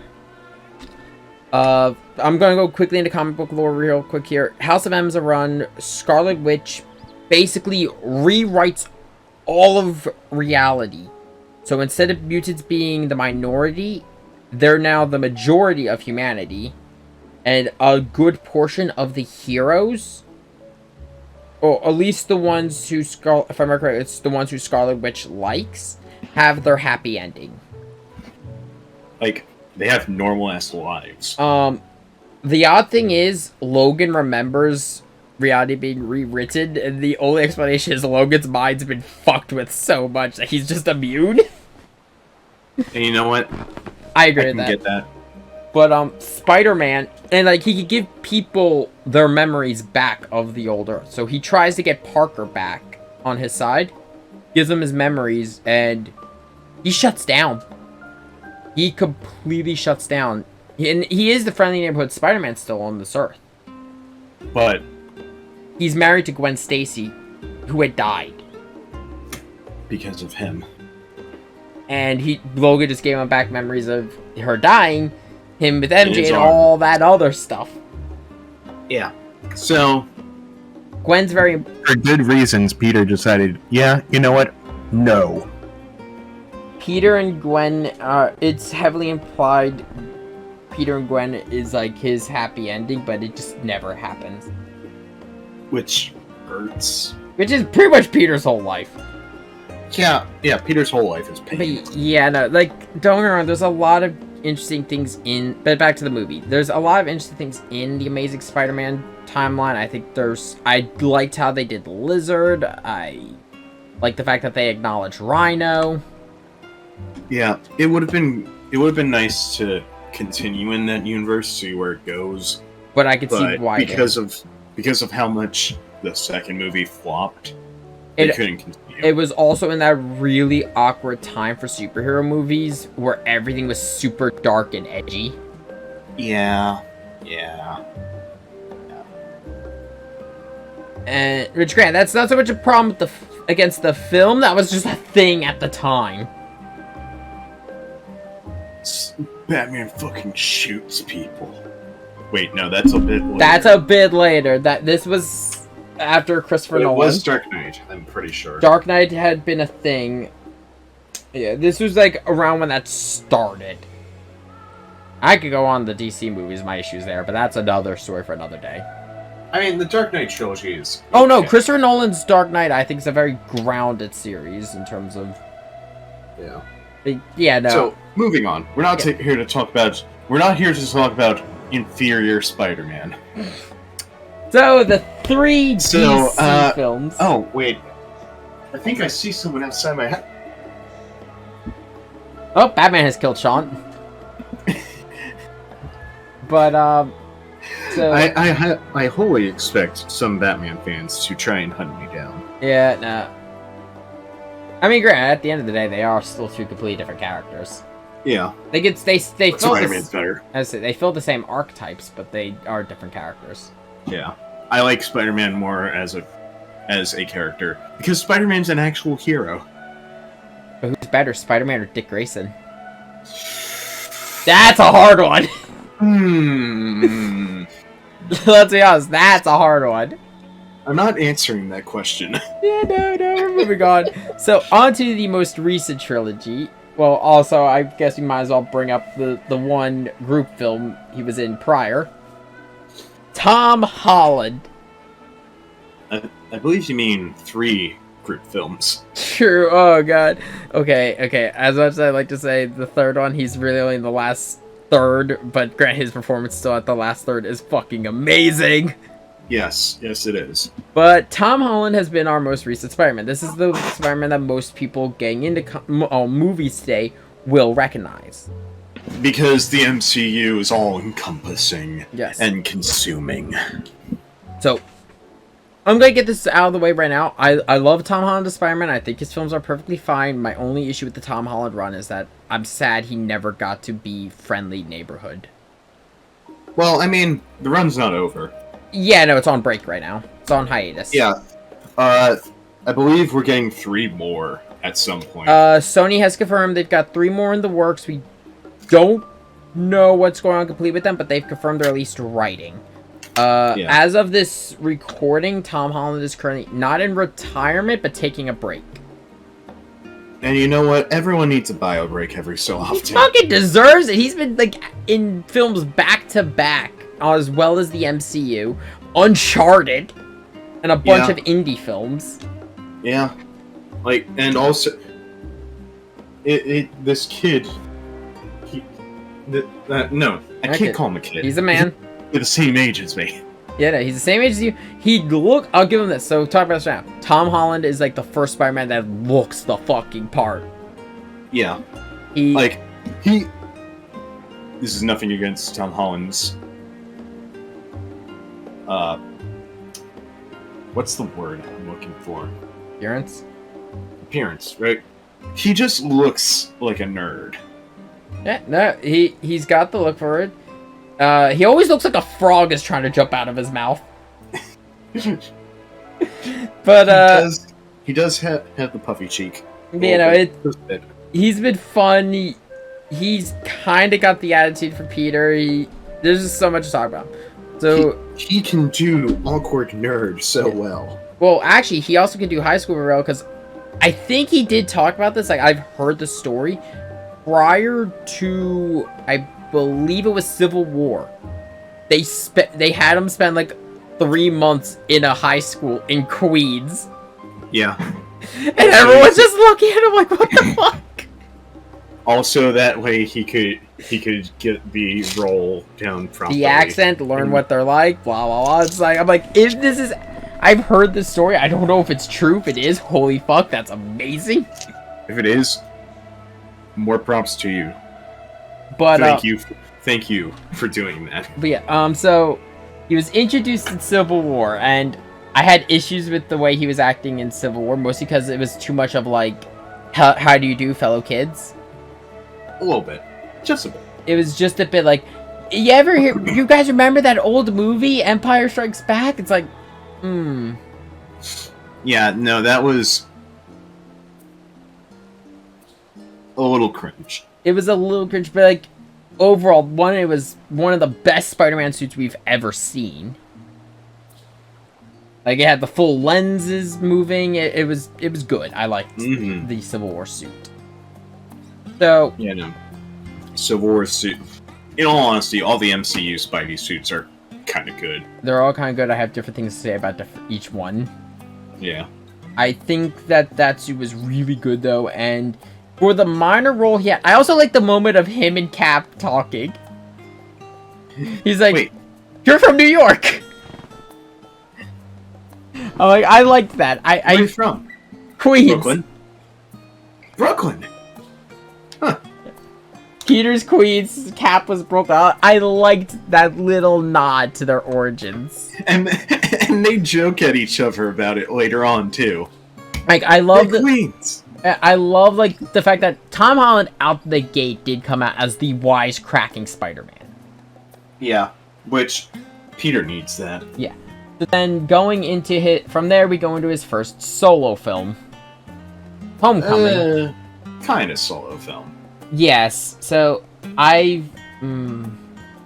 [SPEAKER 1] I'm going to go quickly into comic book lore real quick here. House of M is a run. Scarlet Witch basically rewrites all of reality. So instead of mutants being the minority, they're now the majority of humanity. And a good portion of the heroes, or at least the ones who, if I remember correctly, it's the ones who Scarlet Witch likes, have their happy ending.
[SPEAKER 2] Like, they have normal-ass lives.
[SPEAKER 1] The odd thing is, Logan remembers reality being rewritten, and the only explanation is Logan's mind's been fucked with so much that he's just immune.
[SPEAKER 2] And you know what?
[SPEAKER 1] I agree with that.
[SPEAKER 2] Get that.
[SPEAKER 1] But, Spider-Man, and, like, he could give people their memories back of the older. So he tries to get Parker back on his side, gives him his memories, and he shuts down. He completely shuts down. And he is the friendly neighborhood Spider-Man still on this earth.
[SPEAKER 2] But
[SPEAKER 1] he's married to Gwen Stacy, who had died.
[SPEAKER 2] Because of him.
[SPEAKER 1] And Logan just gave him back memories of her dying, him with MJ and all that other stuff.
[SPEAKER 2] Yeah. So
[SPEAKER 1] Gwen's very...
[SPEAKER 3] For good reasons, Peter decided, yeah, you know what? No.
[SPEAKER 1] Peter and Gwen, it's heavily implied Peter and Gwen is like his happy ending, but it just never happens.
[SPEAKER 2] Which hurts.
[SPEAKER 1] Which is pretty much Peter's whole life.
[SPEAKER 2] Yeah, Peter's whole life is pain.
[SPEAKER 1] But yeah, no, like, don't get me wrong, there's a lot of interesting things but back to the movie. There's a lot of interesting things in the Amazing Spider-Man timeline. I think I liked how they did Lizard. I like the fact that they acknowledged Rhino.
[SPEAKER 2] Yeah, it would have been nice to continue in that universe, see where it goes.
[SPEAKER 1] But I could see why
[SPEAKER 2] because of how much the second movie flopped, they couldn't continue.
[SPEAKER 1] It was also in that really awkward time for superhero movies where everything was super dark and edgy.
[SPEAKER 2] Yeah.
[SPEAKER 1] And which, granted, that's not so much a problem with against the film. That was just a thing at the time.
[SPEAKER 2] Batman fucking shoots people. Wait, no, that's a bit later.
[SPEAKER 1] That's a bit later. This was after Christopher Nolan.
[SPEAKER 2] It was Dark Knight, I'm pretty sure.
[SPEAKER 1] Dark Knight had been a thing. Yeah, this was like around when that started. I could go on the DC movies, my issues there, but that's another story for another day.
[SPEAKER 2] I mean, the Dark Knight trilogy is...
[SPEAKER 1] Oh no, Christopher Nolan's Dark Knight, I think, is a very grounded series in terms of...
[SPEAKER 2] Yeah.
[SPEAKER 1] Yeah, no.
[SPEAKER 2] So, moving on. We're not here to talk about... We're not here to talk about inferior Spider-Man.
[SPEAKER 1] So, the three DC films...
[SPEAKER 2] Oh, wait. I think I see someone outside my house.
[SPEAKER 1] Oh, Batman has killed Sean. But, so...
[SPEAKER 2] I wholly expect some Batman fans to try and hunt me down.
[SPEAKER 1] Yeah, no. I mean, granted, at the end of the day, they are still two completely different characters.
[SPEAKER 2] Yeah.
[SPEAKER 1] They fill
[SPEAKER 2] Spider-Man's better.
[SPEAKER 1] They fill the same archetypes, but they are different characters.
[SPEAKER 2] Yeah. I like Spider-Man more as a character, because Spider-Man's an actual hero.
[SPEAKER 1] But who's better, Spider-Man or Dick Grayson? That's a hard one! Let's be honest, that's a hard one.
[SPEAKER 2] I'm not answering that question.
[SPEAKER 1] Yeah, no, we're moving on. So, on to the most recent trilogy. Well, also, I guess we might as well bring up the one group film he was in prior. Tom Holland.
[SPEAKER 2] I believe you mean 3 group films.
[SPEAKER 1] True, oh god. Okay, as much as I like to say the third one, he's really only in the last third, but grant his performance still at the last third is fucking amazing.
[SPEAKER 2] Yes, it is.
[SPEAKER 1] But Tom Holland has been our most recent Spider-Man. This is the Spider-Man that most people getting into movies today will recognize.
[SPEAKER 2] Because the MCU is all-encompassing and consuming.
[SPEAKER 1] So, I'm going to get this out of the way right now. I love Tom Holland as Spider-Man. I think his films are perfectly fine. My only issue with the Tom Holland run is that I'm sad he never got to be Friendly Neighborhood.
[SPEAKER 2] Well, I mean, the run's not over.
[SPEAKER 1] Yeah, no, it's on break right now. It's on hiatus.
[SPEAKER 2] Yeah. I believe we're getting 3 more at some point.
[SPEAKER 1] Sony has confirmed they've got 3 more in the works. We don't know what's going on completely with them, but they've confirmed they're at least writing. As of this recording, Tom Holland is currently not in retirement, but taking a break.
[SPEAKER 2] And you know what? Everyone needs a bio break every so often.
[SPEAKER 1] He fucking deserves it. He's been, like, in films back-to-back, as well as the MCU, Uncharted, and a bunch of indie films.
[SPEAKER 2] Yeah. Like, and also, this kid, no, I can't call him a kid.
[SPEAKER 1] He's a man.
[SPEAKER 2] They're the same age as me.
[SPEAKER 1] Yeah, no, he's the same age as you. I'll give him this. So, talk about this now. Tom Holland is, like, the first Spider-Man that looks the fucking part.
[SPEAKER 2] Yeah. This is nothing against Tom Holland's, what's the word I'm looking for? Appearance, right? He just looks like a nerd.
[SPEAKER 1] Yeah, no, he's got the look for it. He always looks like a frog is trying to jump out of his mouth. But
[SPEAKER 2] he does have the puffy cheek.
[SPEAKER 1] You know, he's been fun. He's kind of got the attitude for Peter. There's just so much to talk about. So
[SPEAKER 2] he can do awkward nerd so well.
[SPEAKER 1] Well, actually, he also can do high school real because I think he did talk about this. Like, I've heard the story prior to, I believe it was Civil War. They had him spend like 3 months in a high school in Queens.
[SPEAKER 2] Yeah.
[SPEAKER 1] And everyone's just looking at him like, what the fuck?
[SPEAKER 2] Also, that way he could get the role down properly.
[SPEAKER 1] The accent, learn what they're like, blah blah blah. It's like, I'm like, if this is, I've heard this story. I don't know if it's true. If it is, holy fuck, that's amazing.
[SPEAKER 2] If it is, more props to you.
[SPEAKER 1] But
[SPEAKER 2] thank you for doing that.
[SPEAKER 1] But yeah, so he was introduced in Civil War, and I had issues with the way he was acting in Civil War, mostly because it was too much of like, how do you do, fellow kids?
[SPEAKER 2] A little bit, just a bit.
[SPEAKER 1] It was just a bit like, you guys remember that old movie, Empire Strikes Back? It's like,
[SPEAKER 2] Yeah, no, that was a little cringe.
[SPEAKER 1] It was a little cringe, but like, overall, it was one of the best Spider-Man suits we've ever seen. Like, it had the full lenses moving. It was good. I liked the Civil War suit. So
[SPEAKER 2] yeah, no, Civil War suit. In all honesty, all the MCU Spidey suits are kind of good.
[SPEAKER 1] They're all kind of good. I have different things to say about each one.
[SPEAKER 2] Yeah.
[SPEAKER 1] I think that suit was really good though, and for the minor role he had, I also like the moment of him and Cap talking. He's like, "Wait, you're from New York." I liked that.
[SPEAKER 2] Where are you from?
[SPEAKER 1] Queens.
[SPEAKER 2] Brooklyn. Huh.
[SPEAKER 1] Peter's Queens, Cap was Brooklyn. I liked that little nod to their origins.
[SPEAKER 2] And they joke at each other about it later on too.
[SPEAKER 1] Like, I love
[SPEAKER 2] the Queens.
[SPEAKER 1] I love like the fact that Tom Holland out the gate did come out as the wisecracking Spider-Man.
[SPEAKER 2] Yeah, which Peter needs that.
[SPEAKER 1] Yeah. So then from there we go into his first solo film, Homecoming.
[SPEAKER 2] Kind of solo film.
[SPEAKER 1] Yes. So I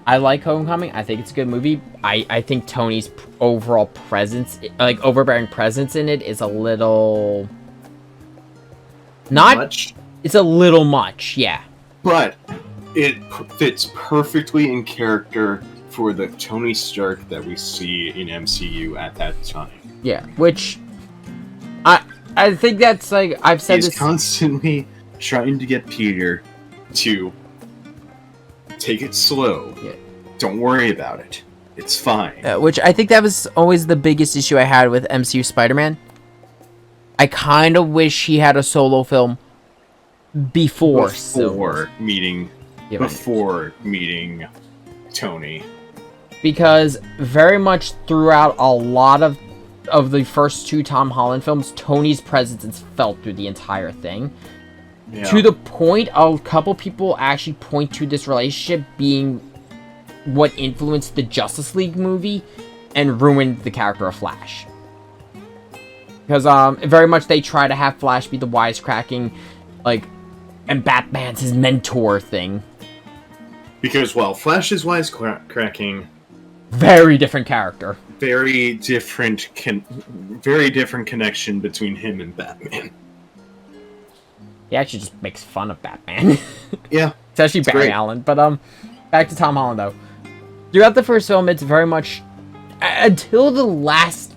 [SPEAKER 1] like Homecoming. I think it's a good movie. I think Tony's overall presence, like overbearing presence in it, is a little not much. It's a little much, yeah.
[SPEAKER 2] But it fits perfectly in character for the Tony Stark that we see in MCU at that time.
[SPEAKER 1] Yeah, which I think that's like I've said
[SPEAKER 2] He's
[SPEAKER 1] this
[SPEAKER 2] constantly trying to get Peter to take it slow.
[SPEAKER 1] Yeah.
[SPEAKER 2] Don't worry about it. It's fine.
[SPEAKER 1] Which I think that was always the biggest issue I had with MCU Spider-Man. I kind of wish he had a solo film before
[SPEAKER 2] meeting Tony.
[SPEAKER 1] Because very much throughout a lot of the first 2 Tom Holland films, Tony's presence is felt through the entire thing. Yeah. To the point, a couple people actually point to this relationship being what influenced the Justice League movie and ruined the character of Flash. Because very much they try to have Flash be the wisecracking, and Batman's his mentor thing. Because,
[SPEAKER 2] Flash is wisecracking.
[SPEAKER 1] Very different character.
[SPEAKER 2] Very different connection between him and Batman.
[SPEAKER 1] He actually just makes fun of Batman.
[SPEAKER 2] Yeah.
[SPEAKER 1] Especially Barry Allen. But, back to Tom Holland, though. Throughout the first film, it's very much... Until the last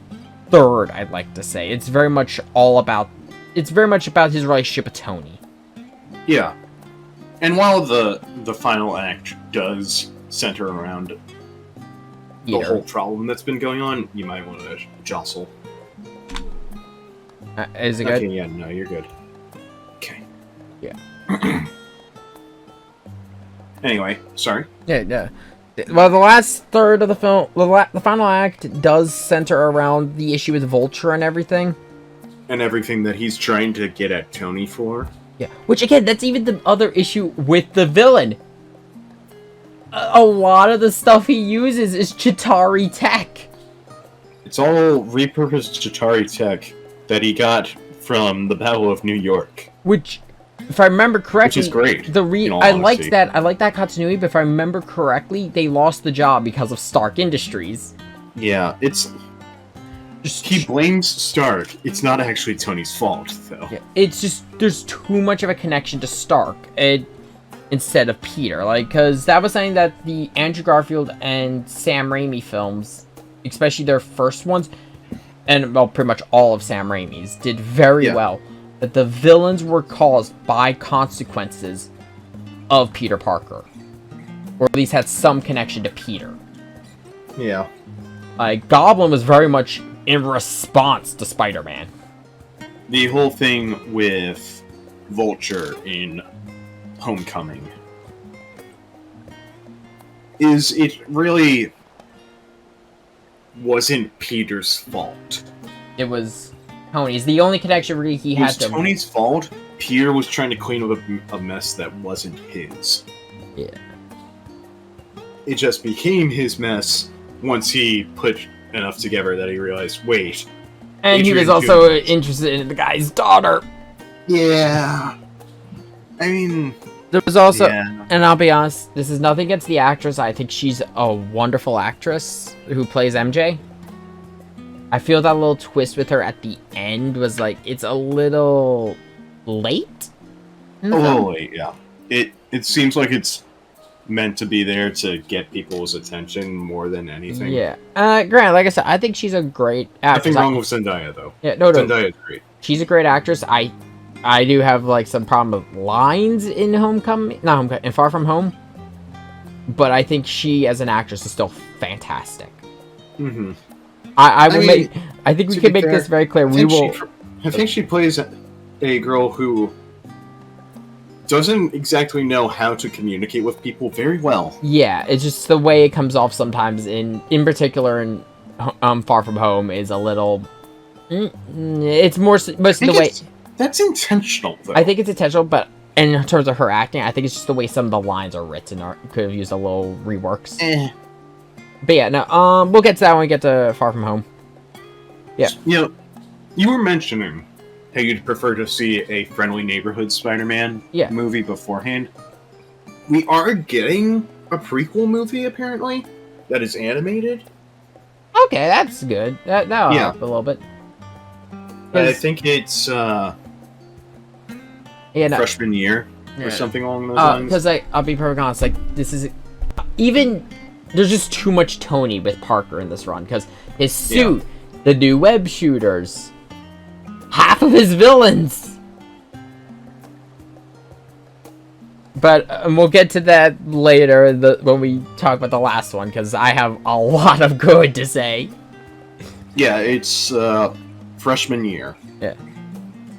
[SPEAKER 1] third, I'd like to say. It's very much about his relationship with Tony.
[SPEAKER 2] Yeah. And while the final act does center around the whole problem that's been going on, you might want to jostle.
[SPEAKER 1] Is it good?
[SPEAKER 2] Okay, yeah, no, you're good. Okay.
[SPEAKER 1] Yeah.
[SPEAKER 2] Anyway, sorry.
[SPEAKER 1] Yeah. Well, the last third of the film, the final act does center around the issue with Vulture and everything.
[SPEAKER 2] And everything that he's trying to get at Tony for.
[SPEAKER 1] Yeah, which again, that's even the other issue with the villain. A lot of the stuff he uses is Chitauri tech.
[SPEAKER 2] It's all repurposed Chitauri tech that he got from the Battle of New York.
[SPEAKER 1] Which, if I remember correctly,
[SPEAKER 2] which is great.
[SPEAKER 1] I liked that continuity, but if I remember correctly, they lost the job because of Stark Industries.
[SPEAKER 2] Yeah, he blames Stark. It's not actually Tony's fault, though.
[SPEAKER 1] Yeah, it's just there's too much of a connection to Stark instead of Peter. Because that was something that the Andrew Garfield and Sam Raimi films, especially their first ones, and pretty much all of Sam Raimi's, did very well. That the villains were caused by consequences of Peter Parker, or at least had some connection to Peter.
[SPEAKER 2] Yeah.
[SPEAKER 1] Goblin was very much in response to Spider-Man.
[SPEAKER 2] The whole thing with Vulture in Homecoming is it really wasn't Peter's fault.
[SPEAKER 1] It was Tony's. The only connection really he had to...
[SPEAKER 2] It was Tony's fault. Peter was trying to clean up a mess that wasn't his.
[SPEAKER 1] Yeah.
[SPEAKER 2] It just became his mess once he put enough together that he realized, wait.
[SPEAKER 1] And he was also interested in the guy's daughter.
[SPEAKER 2] Yeah. I mean...
[SPEAKER 1] There was also... Yeah. And I'll be honest, this is nothing against the actress. I think she's a wonderful actress who plays MJ. I feel that little twist with her at the end was it's a little late?
[SPEAKER 2] A little late, yeah. It seems like it's meant to be there to get people's attention more than anything.
[SPEAKER 1] Yeah. Grant, like I said, I think she's a great actress.
[SPEAKER 2] Nothing wrong with Zendaya, though.
[SPEAKER 1] Yeah, no.
[SPEAKER 2] Zendaya's great.
[SPEAKER 1] She's a great actress. I do have some problem with lines in in Far From Home. But I think she, as an actress, is still fantastic.
[SPEAKER 2] Mm-hmm.
[SPEAKER 1] I think we can make this very clear.
[SPEAKER 2] I think she plays a girl who doesn't exactly know how to communicate with people very well.
[SPEAKER 1] Yeah, it's just the way it comes off sometimes. In particular, in Far From Home, is a little. It's most of the way.
[SPEAKER 2] That's intentional, though.
[SPEAKER 1] I think it's intentional, but in terms of her acting, I think it's just the way some of the lines are written. Or could have used a little reworks. But yeah, no. We'll get to that when we get to Far From Home. Yeah.
[SPEAKER 2] You were mentioning how you'd prefer to see a Friendly Neighborhood Spider-Man movie beforehand. We are getting a prequel movie, apparently, that is animated.
[SPEAKER 1] Okay, that's good. That'll help a little bit.
[SPEAKER 2] I think it's freshman year or something along those lines.
[SPEAKER 1] Because I'll be perfectly honest, this is even there's just too much Tony with Parker in this run because his suit, the new web shooters, half of his villains. But we'll get to that later when we talk about the last one because I have a lot of good to say.
[SPEAKER 2] Yeah, it's freshman year.
[SPEAKER 1] Yeah,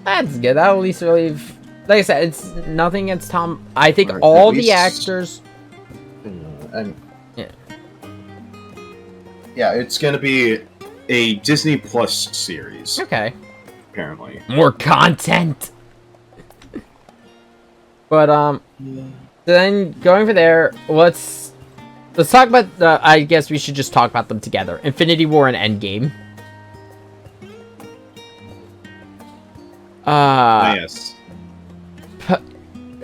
[SPEAKER 1] that's good. That'll at least relieve like I said, it's nothing against Tom. I think
[SPEAKER 2] Right,
[SPEAKER 1] all
[SPEAKER 2] at
[SPEAKER 1] the
[SPEAKER 2] least-
[SPEAKER 1] actors.
[SPEAKER 2] Yeah, it's gonna be a Disney Plus series,
[SPEAKER 1] Okay.
[SPEAKER 2] apparently.
[SPEAKER 1] More content. But then going from there, let's talk about. I guess we should just talk about them together. Infinity War and Endgame.
[SPEAKER 2] Yes.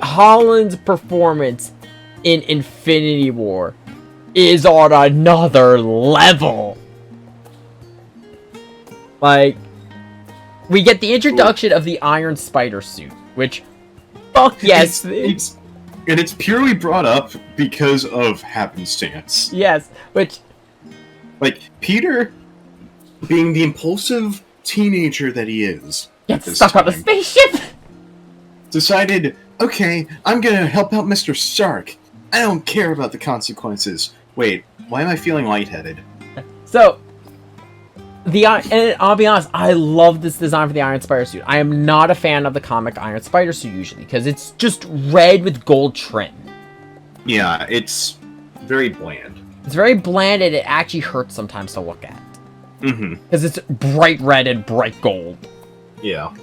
[SPEAKER 1] Holland's performance in Infinity War is on another level. Like, we get the introduction of the Iron Spider suit, which, fuck yes,
[SPEAKER 2] It's purely brought up because of happenstance.
[SPEAKER 1] yes, which,
[SPEAKER 2] Like, Peter, being the impulsive teenager that he is,
[SPEAKER 1] gets
[SPEAKER 2] this
[SPEAKER 1] stuck on a
[SPEAKER 2] time,
[SPEAKER 1] spaceship.
[SPEAKER 2] decided, okay, I'm gonna help out Mr. Stark. I don't care about the consequences. Wait, why am I feeling lightheaded?
[SPEAKER 1] So, and I'll be honest, I love this design for the Iron Spider suit. I am not a fan of the comic Iron Spider suit usually, because it's just red with gold trim.
[SPEAKER 2] Yeah, it's very bland.
[SPEAKER 1] It's very bland, and it actually hurts sometimes to look at.
[SPEAKER 2] Mm-hmm.
[SPEAKER 1] Because it's bright red and bright gold.
[SPEAKER 2] Yeah.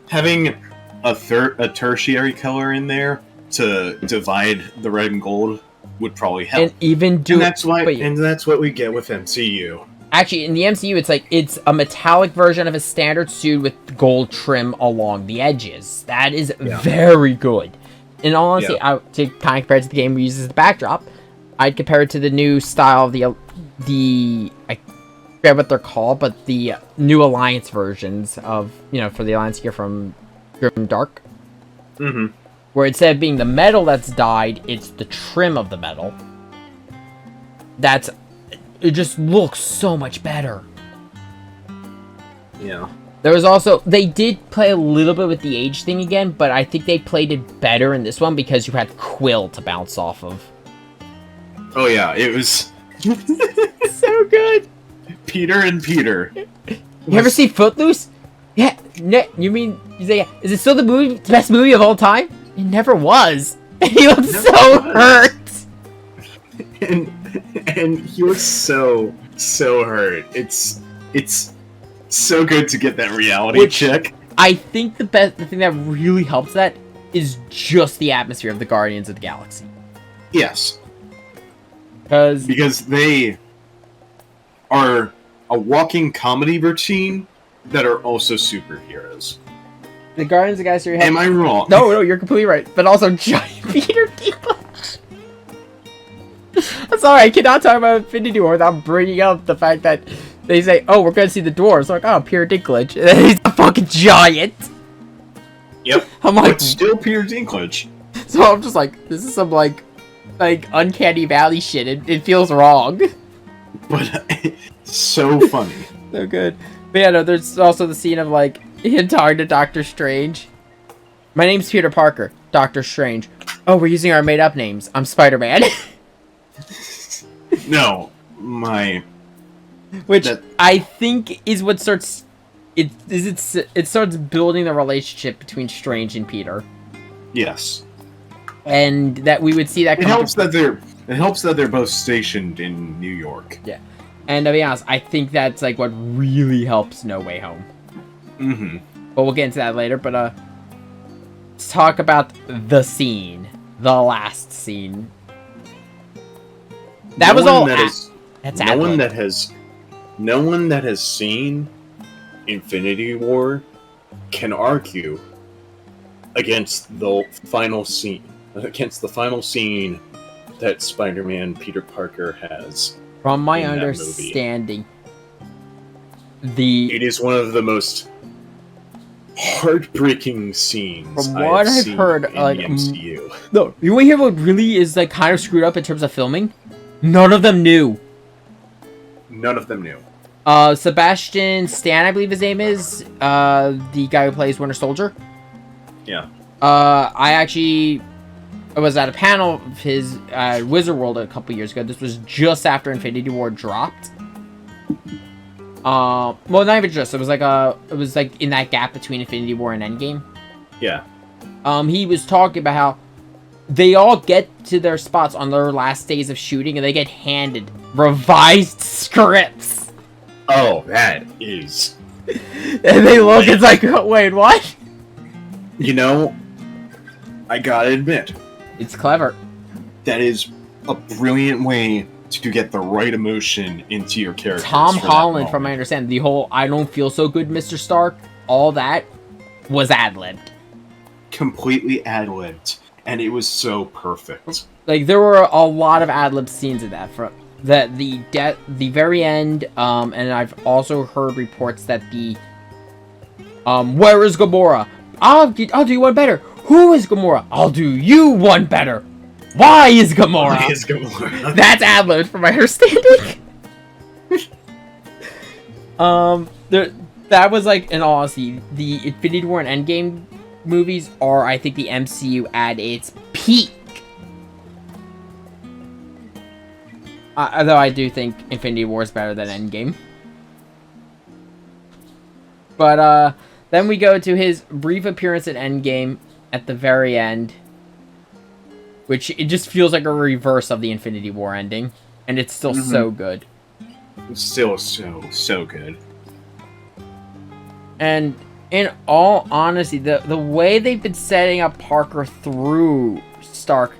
[SPEAKER 2] Having a tertiary color in there to divide the red and gold would probably help.
[SPEAKER 1] And even do
[SPEAKER 2] and that's why,
[SPEAKER 1] wait,
[SPEAKER 2] and that's what we get with MCU.
[SPEAKER 1] actually, in the MCU, it's a metallic version of a standard suit with gold trim along the edges. That is very good. In all honesty, to kind of compare it to the game we use as the backdrop, I'd compare it to the new style of the I forget what they're called, but the new Alliance versions of, for the Alliance gear from Grim Dark.
[SPEAKER 2] Mm-hmm.
[SPEAKER 1] Where instead of being the metal that's dyed, it's the trim of the metal. It just looks so much better.
[SPEAKER 2] Yeah.
[SPEAKER 1] There was also, they did play a little bit with the age thing again, but I think they played it better in this one because you had Quill to bounce off of.
[SPEAKER 2] Oh yeah, it was
[SPEAKER 1] So good.
[SPEAKER 2] Peter and Peter.
[SPEAKER 1] You ever see Footloose? Yeah. You say, is it still the best movie of all time? It never was. He looks so hurt.
[SPEAKER 2] And he looks so hurt. It's so good to get that reality check.
[SPEAKER 1] I think the thing that really helps that is just the atmosphere of the Guardians of the Galaxy.
[SPEAKER 2] Yes.
[SPEAKER 1] Because
[SPEAKER 2] they are a walking comedy routine that are also superheroes.
[SPEAKER 1] the Guardians of the Galaxy
[SPEAKER 2] Am I wrong?
[SPEAKER 1] No, you're completely right. But also giant Peter Dinklage. I'm sorry, I cannot talk about Infinity War without bringing up the fact that they say, "Oh, we're gonna see the dwarves." Like, oh, Peter Dinklage. And then he's a fucking giant.
[SPEAKER 2] Yep.
[SPEAKER 1] I'm like,
[SPEAKER 2] but still Peter Dinklage.
[SPEAKER 1] so I'm just like, this is some like uncanny valley shit. It feels wrong.
[SPEAKER 2] But so funny.
[SPEAKER 1] So good. But yeah, no, there's also the scene of like him talking to Doctor Strange. My name's Peter Parker. Doctor Strange. Oh, we're using our made-up names. I'm Spider-Man.
[SPEAKER 2] No,
[SPEAKER 1] Which I think is what starts. It starts building the relationship between Strange and Peter,
[SPEAKER 2] yes.
[SPEAKER 1] and that we would see that.
[SPEAKER 2] It helps that they're both stationed in New York.
[SPEAKER 1] Yeah, and to be honest, I think that's like what really helps No Way Home.
[SPEAKER 2] Mm-hmm.
[SPEAKER 1] But we'll get into that later. But let's talk about the scene, the last scene. That was all.
[SPEAKER 2] No one that has seen Infinity War can argue against the final scene. Against the final scene that Spider-Man Peter Parker has.
[SPEAKER 1] From my understanding,
[SPEAKER 2] it is one of the most heartbreaking scenes.
[SPEAKER 1] From what I've heard,
[SPEAKER 2] in the MCU.
[SPEAKER 1] No, you want to hear what really is like kind of screwed up in terms of filming? None of them knew.
[SPEAKER 2] None of them knew.
[SPEAKER 1] Sebastian Stan, I believe his name is, the guy who plays Winter Soldier.
[SPEAKER 2] Yeah.
[SPEAKER 1] I actually was at a panel of his Wizard World a couple years ago. This was just after Infinity War dropped. Well, not even just. It was like in that gap between Infinity War and Endgame.
[SPEAKER 2] Yeah.
[SPEAKER 1] he was talking about how they all get to their spots on their last days of shooting, and they get handed revised scripts.
[SPEAKER 2] Oh, that is...
[SPEAKER 1] And they look, it's like, oh, wait, what?
[SPEAKER 2] You know, I gotta admit,
[SPEAKER 1] It's clever.
[SPEAKER 2] that is a brilliant way to get the right emotion into your character.
[SPEAKER 1] Tom Holland, from my understanding, the whole "I don't feel so good, Mr. Stark," all that was ad-libbed.
[SPEAKER 2] Completely ad-libbed, and it was so perfect.
[SPEAKER 1] Like, there were a lot of ad-lib scenes in that. The very end, and I've also heard reports that where is Gamora? I'll do you one better. Who is Gamora? I'll do you one better. Why is Gamora?
[SPEAKER 2] Why is Gamora?
[SPEAKER 1] That's ad-libbed, from my understanding. That was, like, in all honesty, the Infinity War and Endgame movies are, I think, the MCU at its peak. Though I do think Infinity War is better than Endgame. But, then we go to his brief appearance in Endgame at the very end. Which, it just feels like a reverse of the Infinity War ending. And it's still so good.
[SPEAKER 2] It's still so good.
[SPEAKER 1] And, in all honesty, the way they've been setting up Parker through Stark,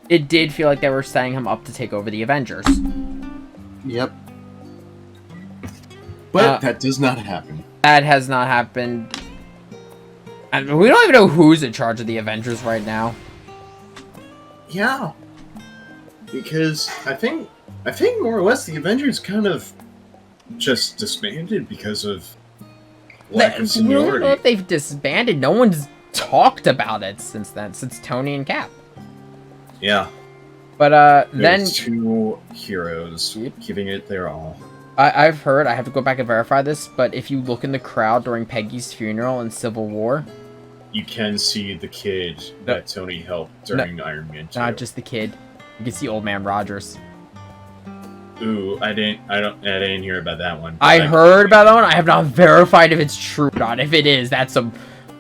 [SPEAKER 1] it did feel like they were setting him up to take over the Avengers.
[SPEAKER 2] Yep. But that does not happen.
[SPEAKER 1] That has not happened. And we don't even know who's in charge of the Avengers right now.
[SPEAKER 2] Yeah. Because I think more or less the Avengers kind of just disbanded because of lack of
[SPEAKER 1] We don't
[SPEAKER 2] seniority.
[SPEAKER 1] know if they've disbanded. No one's talked about it since then, since Tony and Cap.
[SPEAKER 2] Yeah.
[SPEAKER 1] But then
[SPEAKER 2] There's two heroes giving it their all.
[SPEAKER 1] I've heard, I have to go back and verify this, but if you look in the crowd during Peggy's funeral in Civil War,
[SPEAKER 2] You can see the kid that Tony helped during Iron Man 2.
[SPEAKER 1] not just the kid, you can see Old Man Rogers.
[SPEAKER 2] Ooh, I didn't hear about that one.
[SPEAKER 1] I heard about that one. I have not verified if it's true or not. If it is, that's some...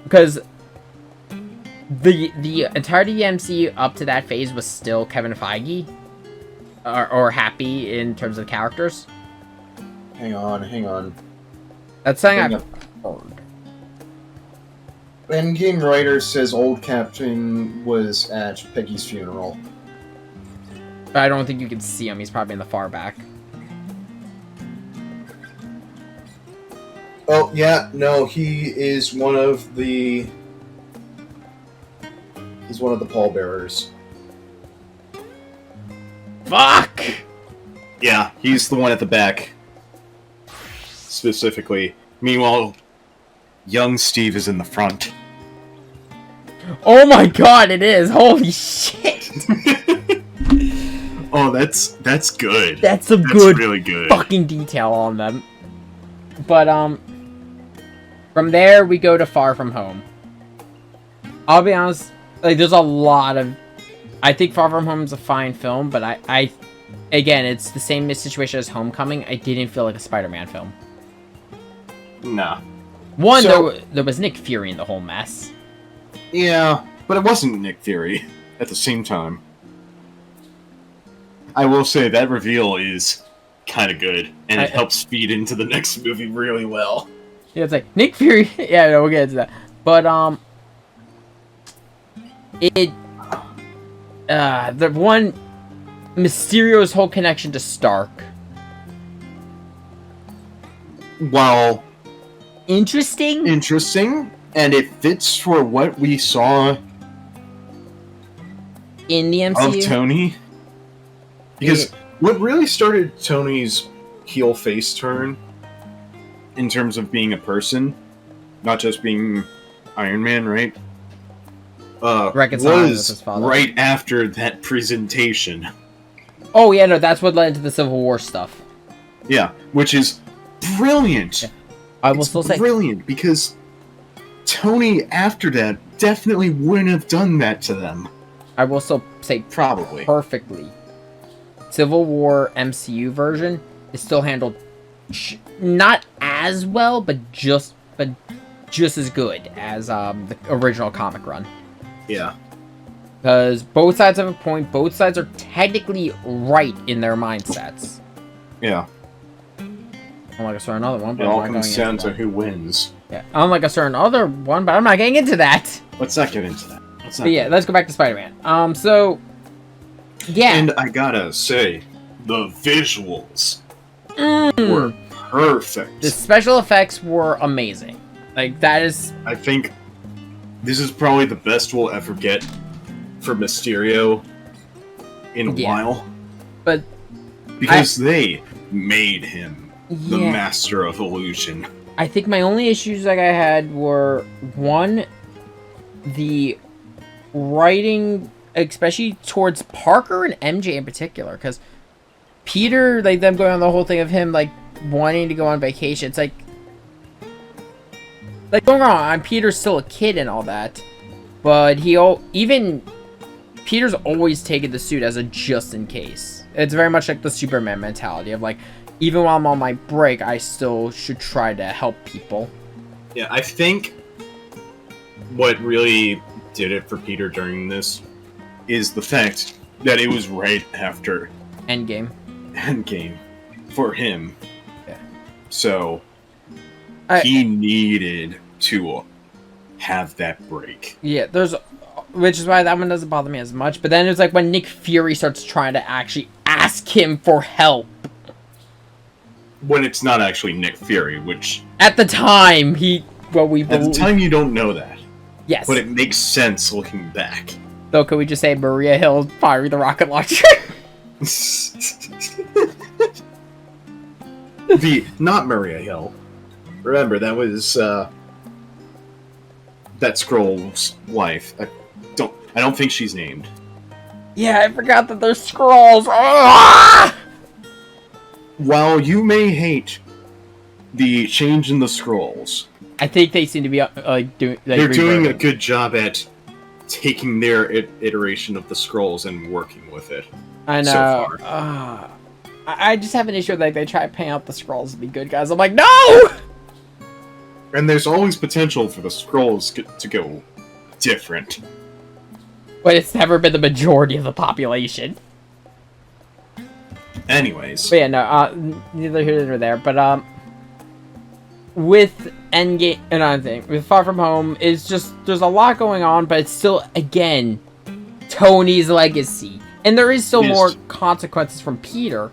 [SPEAKER 1] Because the entirety of the MCU up to that phase was still Kevin Feige. Or Happy in terms of characters.
[SPEAKER 2] Hang on.
[SPEAKER 1] That's something
[SPEAKER 2] Hang
[SPEAKER 1] I've heard.
[SPEAKER 2] Endgame writer says old Captain was at Peggy's funeral.
[SPEAKER 1] But I don't think you can see him. He's probably in the far back.
[SPEAKER 2] Oh, yeah, no, he is one of the... He's one of the pallbearers.
[SPEAKER 1] Fuck!
[SPEAKER 2] Yeah, he's the one at the back. Specifically. Meanwhile, young Steve is in the front.
[SPEAKER 1] Oh my god, it is! Holy shit!
[SPEAKER 2] Oh, that's good.
[SPEAKER 1] That's good
[SPEAKER 2] really good.
[SPEAKER 1] fucking detail on them. But, from there, we go to Far From Home. I'll be honest, like, there's a lot of... I think Far From Home is a fine film, but I again, it's the same situation as Homecoming. I didn't feel like a Spider-Man film.
[SPEAKER 2] Nah.
[SPEAKER 1] One,
[SPEAKER 2] So-
[SPEAKER 1] there was Nick Fury in the whole mess.
[SPEAKER 2] Yeah, but it wasn't Nick Fury at the same time. I will say that reveal is kind of good, and it helps feed into the next movie really well.
[SPEAKER 1] Yeah, it's like, Nick Fury... yeah, no, we'll get into that. But, the one... Mysterio's whole connection to Stark.
[SPEAKER 2] While
[SPEAKER 1] Interesting?
[SPEAKER 2] and it fits for what we saw
[SPEAKER 1] In the MCU?
[SPEAKER 2] of Tony. Because what really started Tony's heel face turn, in terms of being a person, not just being Iron Man, right?
[SPEAKER 1] Reconciling with his
[SPEAKER 2] Was
[SPEAKER 1] father.
[SPEAKER 2] right after that presentation.
[SPEAKER 1] Oh, yeah, no, that's what led into the Civil War stuff.
[SPEAKER 2] Yeah, which is brilliant.
[SPEAKER 1] Yeah. I will
[SPEAKER 2] It's
[SPEAKER 1] still say...
[SPEAKER 2] brilliant, because Tony, after that, definitely wouldn't have done that to them.
[SPEAKER 1] I will still say
[SPEAKER 2] Probably.
[SPEAKER 1] perfectly. Civil War MCU version is still handled not as well, but just as good as the original comic run.
[SPEAKER 2] Yeah.
[SPEAKER 1] Because both sides have a point. Both sides are technically right in their mindsets.
[SPEAKER 2] Yeah.
[SPEAKER 1] Unlike a certain other one, but
[SPEAKER 2] It
[SPEAKER 1] I'm
[SPEAKER 2] all
[SPEAKER 1] not
[SPEAKER 2] comes
[SPEAKER 1] going
[SPEAKER 2] down
[SPEAKER 1] into
[SPEAKER 2] to
[SPEAKER 1] that.
[SPEAKER 2] who wins.
[SPEAKER 1] Yeah. Unlike a certain other one, but I'm not getting into that.
[SPEAKER 2] Let's not get into that. Let's not
[SPEAKER 1] But yeah, let's go back to Spider-Man. So yeah.
[SPEAKER 2] And I gotta say, the visuals were perfect.
[SPEAKER 1] The special effects were amazing. Like, that is...
[SPEAKER 2] I think this is probably the best we'll ever get for Mysterio in a while.
[SPEAKER 1] But...
[SPEAKER 2] Because they made him the
[SPEAKER 1] Yeah.
[SPEAKER 2] master of illusion.
[SPEAKER 1] I think my only issues like I had were, one, the writing, especially towards Parker and MJ in particular, because Peter, like, them going on the whole thing of him, like, wanting to go on vacation, it's like, don't get me wrong, Peter's still a kid and all that, but Peter's always taken the suit as a just in case. It's very much like the Superman mentality of, like, even while I'm on my break, I still should try to help people.
[SPEAKER 2] Yeah, I think what really did it for Peter during this is the fact that it was right after
[SPEAKER 1] Endgame
[SPEAKER 2] for him.
[SPEAKER 1] Yeah.
[SPEAKER 2] So he needed to have that break.
[SPEAKER 1] Yeah, which is why that one doesn't bother me as much. But then it's like when Nick Fury starts trying to actually ask him for help.
[SPEAKER 2] When it's not actually Nick Fury, which...
[SPEAKER 1] At the time, At the
[SPEAKER 2] time, you don't know that.
[SPEAKER 1] Yes.
[SPEAKER 2] But it makes sense looking back.
[SPEAKER 1] Though, could we just say Maria Hill firing the rocket launcher?
[SPEAKER 2] Not Maria Hill. Remember, that was, that Skrull's wife. I don't think she's named.
[SPEAKER 1] Yeah, I forgot that there's Skrulls. Ah!
[SPEAKER 2] While you may hate the change in the Skrulls,
[SPEAKER 1] I think they seem to be
[SPEAKER 2] they're doing a good job at taking their iteration of the Skrulls and working with it.
[SPEAKER 1] I know.
[SPEAKER 2] So far.
[SPEAKER 1] I just have an issue with, like, they try to paint out the Skrulls to be good guys. I'm like, no!
[SPEAKER 2] And there's always potential for the Skrulls to go different.
[SPEAKER 1] But it's never been the majority of the population.
[SPEAKER 2] Anyways.
[SPEAKER 1] But yeah, no, neither here nor there. But, with Endgame, another thing, with Far From Home, it's just, there's a lot going on, but it's still, again, Tony's legacy. And there is still more consequences from Peter.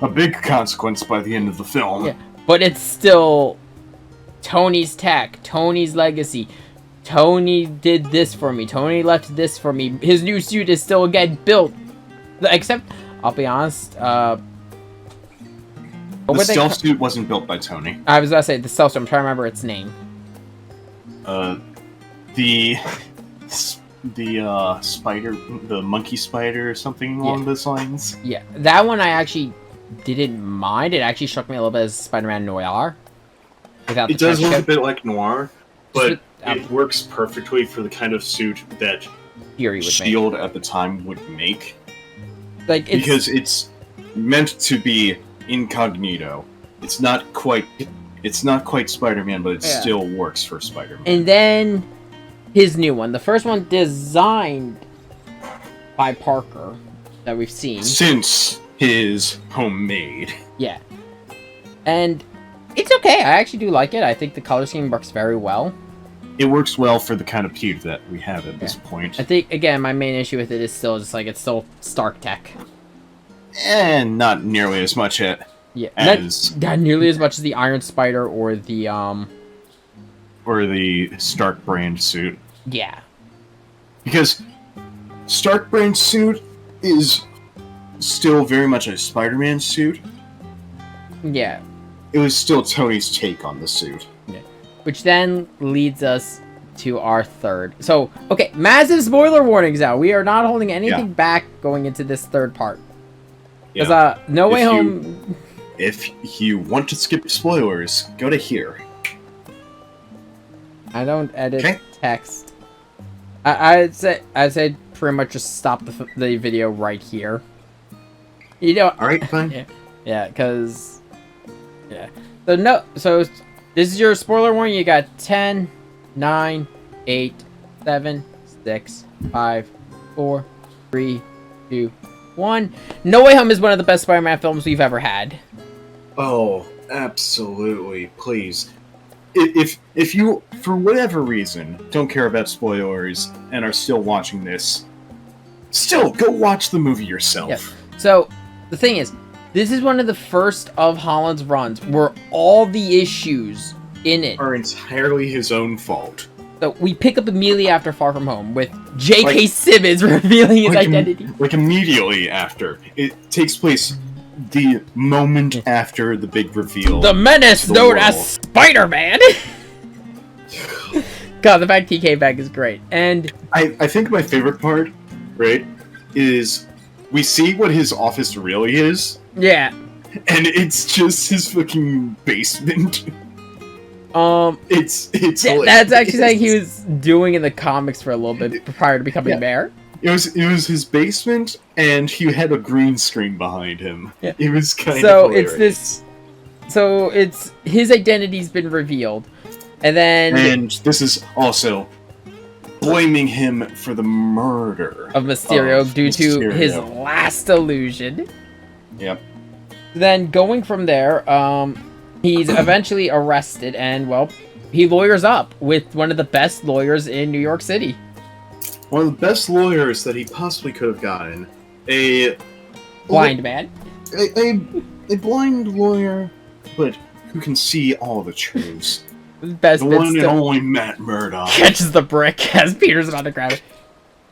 [SPEAKER 2] A big consequence by the end of the film.
[SPEAKER 1] Yeah, but it's still Tony's tech, Tony's legacy. Tony did this for me. Tony left this for me. His new suit is still, again, built. Except, I'll be honest,
[SPEAKER 2] the stealth suit wasn't built by Tony.
[SPEAKER 1] I was about to say, the stealth suit, I'm trying to remember its name.
[SPEAKER 2] The spider, the monkey spider or something along those lines.
[SPEAKER 1] Yeah, that one I actually didn't mind. It actually struck me a little bit as Spider-Man Noir.
[SPEAKER 2] It does look a bit like Noir, but it works perfectly for the kind of suit that
[SPEAKER 1] Fury would
[SPEAKER 2] Shield at the time would make.
[SPEAKER 1] Like,
[SPEAKER 2] because it's meant to be incognito. It's not quite Spider-Man, but it still works for Spider-Man.
[SPEAKER 1] And then his new one. The first one designed by Parker that we've seen.
[SPEAKER 2] Since his homemade.
[SPEAKER 1] Yeah. And it's okay. I actually do like it. I think the color scheme works very well.
[SPEAKER 2] It works well for the kind of Peter that we have at this point.
[SPEAKER 1] I think, again, my main issue with it is still just like, it's still Stark tech.
[SPEAKER 2] And not nearly as much
[SPEAKER 1] not nearly as much as the Iron Spider or the
[SPEAKER 2] Stark brand suit.
[SPEAKER 1] Yeah.
[SPEAKER 2] Because Stark brand suit is still very much a Spider-Man suit.
[SPEAKER 1] Yeah.
[SPEAKER 2] It was still Tony's take on the suit.
[SPEAKER 1] Yeah. Which then leads us to our third. So, okay, massive spoiler warnings out. We are not holding anything back going into this third part. Because, No Way Home...
[SPEAKER 2] If you want to skip spoilers, go to here.
[SPEAKER 1] I don't edit text. I'd say pretty much just stop the video right here. You know.
[SPEAKER 2] All right, fine.
[SPEAKER 1] Yeah, because So this is your spoiler warning. You got 10, 9, 8, 7, 6, 5, 4, 3, 2, 1. No Way Home is one of the best Spider-Man films we've ever had.
[SPEAKER 2] Oh, absolutely. Please. If you, for whatever reason, don't care about spoilers and are still watching this, still, go watch the movie yourself.
[SPEAKER 1] Yeah. So, the thing is, this is one of the first of Holland's runs where all the issues in it
[SPEAKER 2] are entirely his own fault.
[SPEAKER 1] So we pick up immediately after Far From Home with J.K. Simmons revealing his identity.
[SPEAKER 2] Like immediately after. It takes place the moment after the big reveal.
[SPEAKER 1] The menace known as Spider-Man! God, the fact he came back is great. And
[SPEAKER 2] I think my favorite part, right, is we see what his office really is.
[SPEAKER 1] Yeah.
[SPEAKER 2] And it's just his fucking basement. It's
[SPEAKER 1] that's actually like he was doing in the comics for a little bit prior to becoming mayor.
[SPEAKER 2] It was his basement, and he had a green screen behind him. Yeah. It was kind of hilarious.
[SPEAKER 1] So it's his identity's been revealed, and
[SPEAKER 2] this is also blaming him for the murder
[SPEAKER 1] of Mysterio due to his last illusion.
[SPEAKER 2] Yep.
[SPEAKER 1] Then going from there, he's eventually arrested, and well, he lawyers up with one of the best lawyers in New York City.
[SPEAKER 2] One of the best lawyers that he possibly could have gotten. A
[SPEAKER 1] blind man.
[SPEAKER 2] A blind lawyer, but who can see all the truths.
[SPEAKER 1] The
[SPEAKER 2] one and only Matt Murdock.
[SPEAKER 1] Catches the brick as Peter's about to grab it.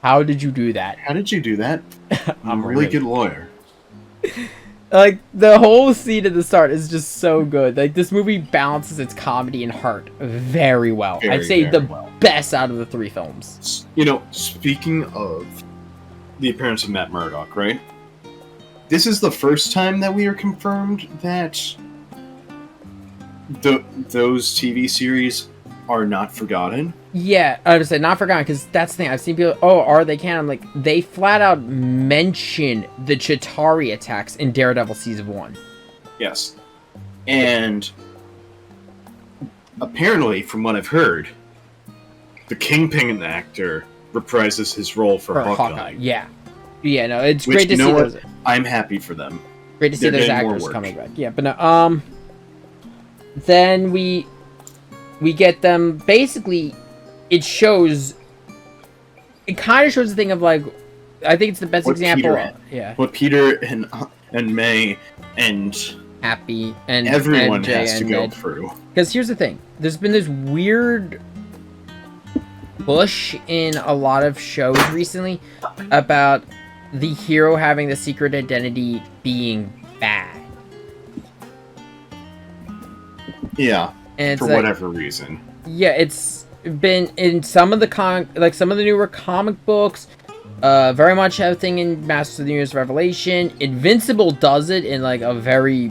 [SPEAKER 1] How did you do that?
[SPEAKER 2] How did you do that? I'm a really good lawyer.
[SPEAKER 1] Like, the whole scene at the start is just so good. Like, this movie balances its comedy and heart very well. I'd say the best out of the 3 films.
[SPEAKER 2] You know, speaking of the appearance of Matt Murdock, right? This is the first time that we are confirmed that those TV series are not forgotten.
[SPEAKER 1] Yeah, I would say not forgotten, because that's the thing. I've seen people, are they canon? Like, they flat out mention the Chitauri attacks in Daredevil Season 1.
[SPEAKER 2] Yes. And apparently, from what I've heard, the Kingpin actor reprises his role for Hawkeye.
[SPEAKER 1] Yeah. Yeah, no, it's great to see those.
[SPEAKER 2] I'm happy for them.
[SPEAKER 1] Great to see those actors coming back. Yeah, but no, then we get them, basically, it kind of shows the thing of, like, I think it's the best example.
[SPEAKER 2] What Peter and May and
[SPEAKER 1] Happy and
[SPEAKER 2] everyone
[SPEAKER 1] MJ
[SPEAKER 2] has to go
[SPEAKER 1] Ned.
[SPEAKER 2] through.
[SPEAKER 1] Because here's the thing. There's been this weird push in a lot of shows recently about the hero having the secret identity being bad.
[SPEAKER 2] Yeah.
[SPEAKER 1] And
[SPEAKER 2] for whatever reason.
[SPEAKER 1] Yeah, it's been in some of the some of the newer comic books. Very much a thing in Masters of the Universe Revelation. Invincible does it in like a very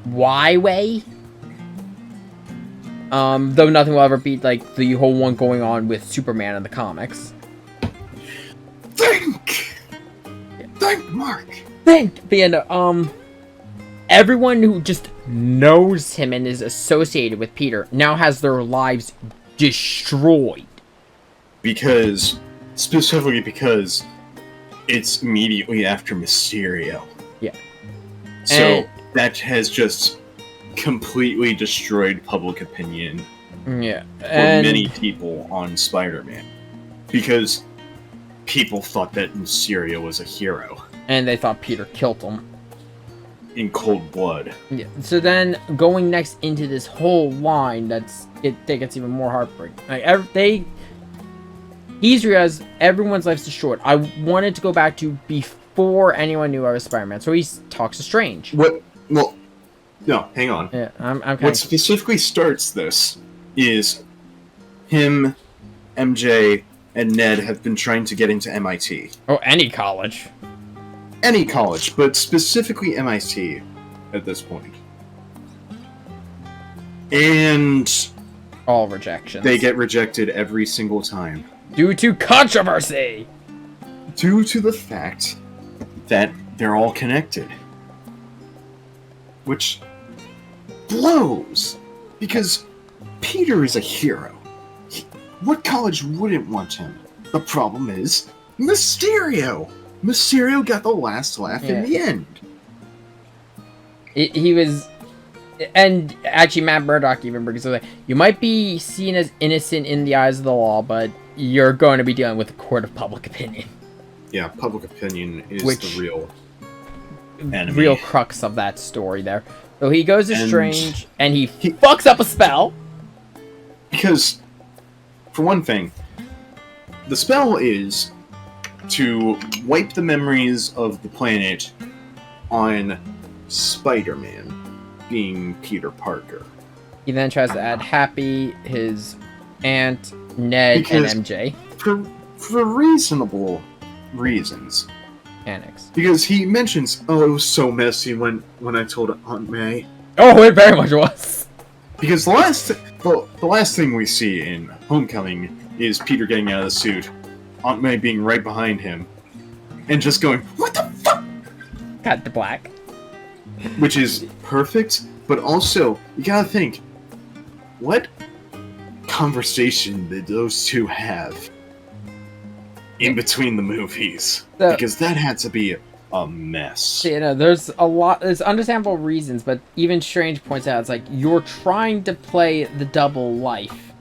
[SPEAKER 1] why way. Though nothing will ever beat like the whole one going on with Superman in the comics.
[SPEAKER 2] Think, Mark.
[SPEAKER 1] But yeah, everyone who just knows him and is associated with Peter now has their lives destroyed.
[SPEAKER 2] Specifically because it's immediately after Mysterio.
[SPEAKER 1] Yeah.
[SPEAKER 2] So that has just completely destroyed public opinion.
[SPEAKER 1] Yeah.
[SPEAKER 2] For many people on Spider-Man. Because people thought that Mysterio was a hero.
[SPEAKER 1] And they thought Peter killed him.
[SPEAKER 2] In cold blood.
[SPEAKER 1] Yeah. So then, going next into this whole line, it gets even more heartbreaking. Like, he's realized everyone's life's destroyed. I wanted to go back to before anyone knew I was Spider-Man. So he talks to Strange.
[SPEAKER 2] What? Well, no, hang on.
[SPEAKER 1] Yeah, I'm
[SPEAKER 2] what specifically starts this is him, MJ, and Ned have been trying to get into MIT.
[SPEAKER 1] Oh, any college.
[SPEAKER 2] Any college, but specifically MIT at this point. And
[SPEAKER 1] all rejections.
[SPEAKER 2] They get rejected every single time.
[SPEAKER 1] Due to controversy!
[SPEAKER 2] Due to the fact that they're all connected. Which blows. Because Peter is a hero. What college wouldn't want him? The problem is Mysterio. Mysterio got the last laugh in the end.
[SPEAKER 1] He was, and actually Matt Murdock even brings it up. You might be seen as innocent in the eyes of the law, but you're going to be dealing with a court of public opinion.
[SPEAKER 2] Yeah, public opinion is the real enemy.
[SPEAKER 1] Real crux of that story there. So he goes to Strange, and he fucks up a spell.
[SPEAKER 2] Because, for one thing, the spell is to wipe the memories of the planet on Spider-Man, being Peter Parker.
[SPEAKER 1] He then tries to add Happy, his aunt, Ned, and MJ.
[SPEAKER 2] For reasonable reasons.
[SPEAKER 1] Panics.
[SPEAKER 2] Because he mentions, oh, it was so messy when I told Aunt May.
[SPEAKER 1] Oh, it very much was.
[SPEAKER 2] Because the last thing we see in Homecoming is Peter getting out of the suit, Aunt May being right behind him, and just going, what the fuck?
[SPEAKER 1] Cut to black.
[SPEAKER 2] Which is perfect, but also, you gotta think, what conversation did those two have in between the movies? Because that had to be a mess.
[SPEAKER 1] You know, there's understandable reasons, but even Strange points out, it's like, you're trying to play the double life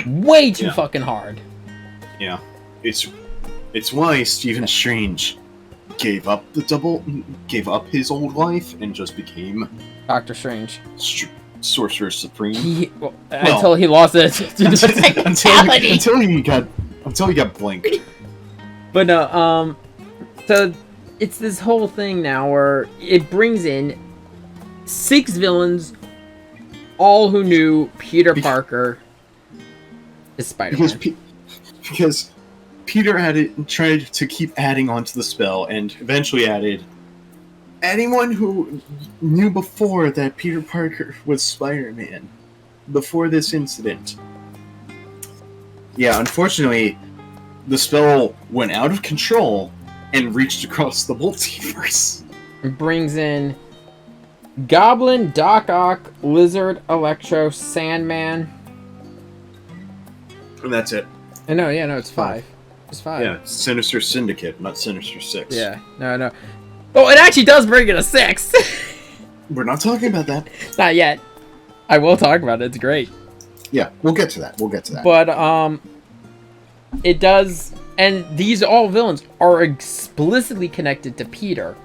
[SPEAKER 1] way too fucking hard.
[SPEAKER 2] Yeah. It's why Stephen Strange gave up his old life and just became
[SPEAKER 1] Doctor Strange.
[SPEAKER 2] Sorcerer Supreme.
[SPEAKER 1] Until he lost it to the
[SPEAKER 2] until he got blinked.
[SPEAKER 1] But no, so it's this whole thing now where it brings in 6 villains, all who knew Peter Parker is Spider-Man.
[SPEAKER 2] Because Peter tried to keep adding onto the spell, and eventually added anyone who knew before that Peter Parker was Spider-Man, before this incident. Yeah, unfortunately, the spell went out of control and reached across the multiverse.
[SPEAKER 1] It brings in Goblin, Doc Ock, Lizard, Electro, Sandman.
[SPEAKER 2] And that's it.
[SPEAKER 1] No, it's 5. It's 5.
[SPEAKER 2] Yeah, Sinister Syndicate, not Sinister Six.
[SPEAKER 1] Yeah, no. Oh, it actually does bring it a 6!
[SPEAKER 2] We're not talking about that.
[SPEAKER 1] Not yet. I will talk about it, it's great.
[SPEAKER 2] Yeah, we'll get to that.
[SPEAKER 1] But, it does, and these all villains are explicitly connected to Peter.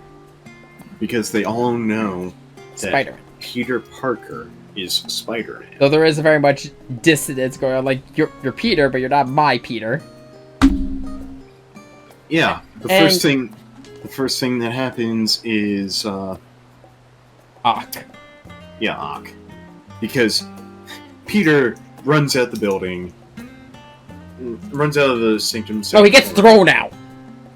[SPEAKER 2] Because they all know that
[SPEAKER 1] Spider-Man.
[SPEAKER 2] Peter Parker is Spider-Man.
[SPEAKER 1] Though there is very much dissonance going on, like, you're Peter, but you're not my Peter.
[SPEAKER 2] Yeah, the first thing that happens is,
[SPEAKER 1] Ock.
[SPEAKER 2] Yeah, Ock. Because Peter runs out the building, runs out of the sanctum.
[SPEAKER 1] Oh, he gets thrown out!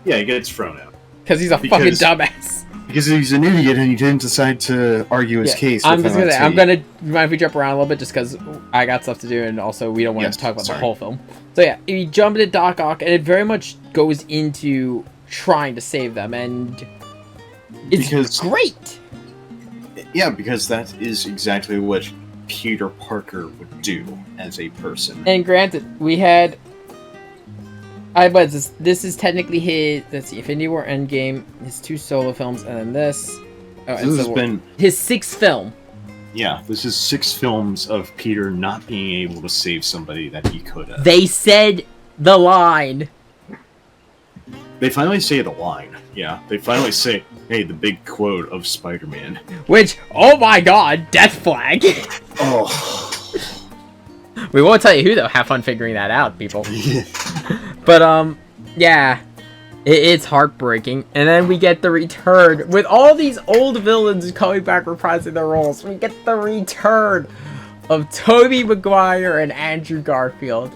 [SPEAKER 2] Yeah, he gets thrown out.
[SPEAKER 1] Because he's a fucking dumbass.
[SPEAKER 3] Because he's an idiot and he didn't decide to argue his case.
[SPEAKER 1] I'm just gonna say, I'm gonna mind if we jump around a little bit just because I got stuff to do and also we don't want to talk about the whole film. So yeah, he jumped at Doc Ock and it very much goes into trying to save them and it's great.
[SPEAKER 2] Yeah, because that is exactly what Peter Parker would do as a person.
[SPEAKER 1] And granted, we had this is technically his, let's see, Infinity War Endgame, his 2 solo films, and then this. Oh,
[SPEAKER 2] this has been
[SPEAKER 1] his 6th film.
[SPEAKER 2] Yeah, this is 6 films of Peter not being able to save somebody that he could have.
[SPEAKER 1] They said the line.
[SPEAKER 2] They finally say the line. Yeah, they finally say, hey, the big quote of Spider-Man.
[SPEAKER 1] Which, oh my god, death flag.
[SPEAKER 2] Oh.
[SPEAKER 1] We won't tell you who, though. Have fun figuring that out, people. But, yeah. It's heartbreaking. And then we get the return. With all these old villains coming back reprising their roles, we get the return of Tobey Maguire and Andrew Garfield.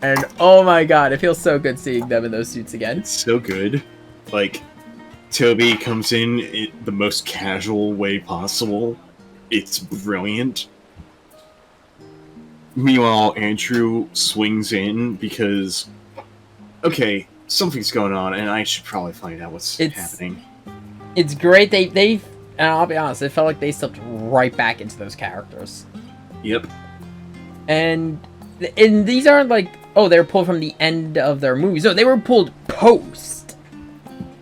[SPEAKER 1] And, oh my god, it feels so good seeing them in those suits again.
[SPEAKER 2] It's so good. Like, Tobey comes in the most casual way possible. It's brilliant. Meanwhile, Andrew swings in because, okay, something's going on, and I should probably find out what's happening.
[SPEAKER 1] It's great. They, and I'll be honest, it felt like they slipped right back into those characters.
[SPEAKER 2] Yep.
[SPEAKER 1] And and these aren't like, oh, they were pulled from the end of their movies. No, they were pulled post.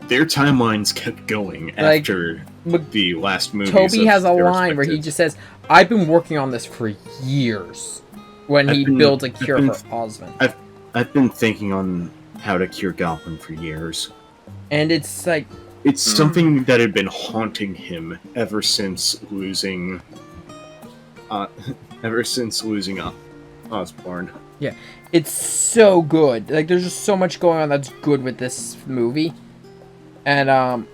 [SPEAKER 2] Their timelines kept going
[SPEAKER 1] Like,
[SPEAKER 2] after the last movie.
[SPEAKER 1] Toby has a line where he just says, "I've been working on this for years." When he builds a cure for Osmond.
[SPEAKER 2] I've been thinking on how to cure Goblin for years.
[SPEAKER 1] And it's like...
[SPEAKER 2] It's something that had been haunting him ever since losing... Osborn.
[SPEAKER 1] Yeah. It's so good. Like, there's just so much going on that's good with this movie. And,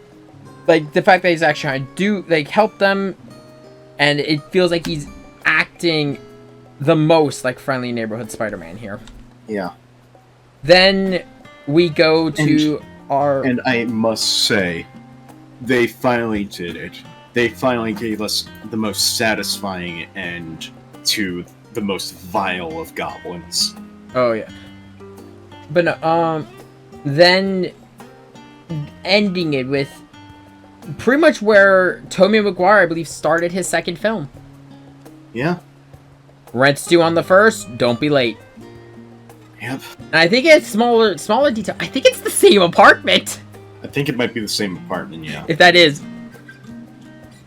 [SPEAKER 1] like, the fact that he's actually trying to help them, and it feels like he's acting the most like friendly neighborhood Spider-Man here.
[SPEAKER 2] Yeah.
[SPEAKER 1] Then we go to our...
[SPEAKER 2] And I must say, they finally did it. They finally gave us the most satisfying end to the most vile of goblins.
[SPEAKER 1] Oh, yeah. But no, then ending it with pretty much where Tobey Maguire, I believe, started his second film.
[SPEAKER 2] Yeah.
[SPEAKER 1] Rent's due on the 1st, don't be late.
[SPEAKER 2] Yep.
[SPEAKER 1] And I think it's smaller detail. I think it's the same apartment.
[SPEAKER 2] I think it might be the same apartment, yeah.
[SPEAKER 1] If that is.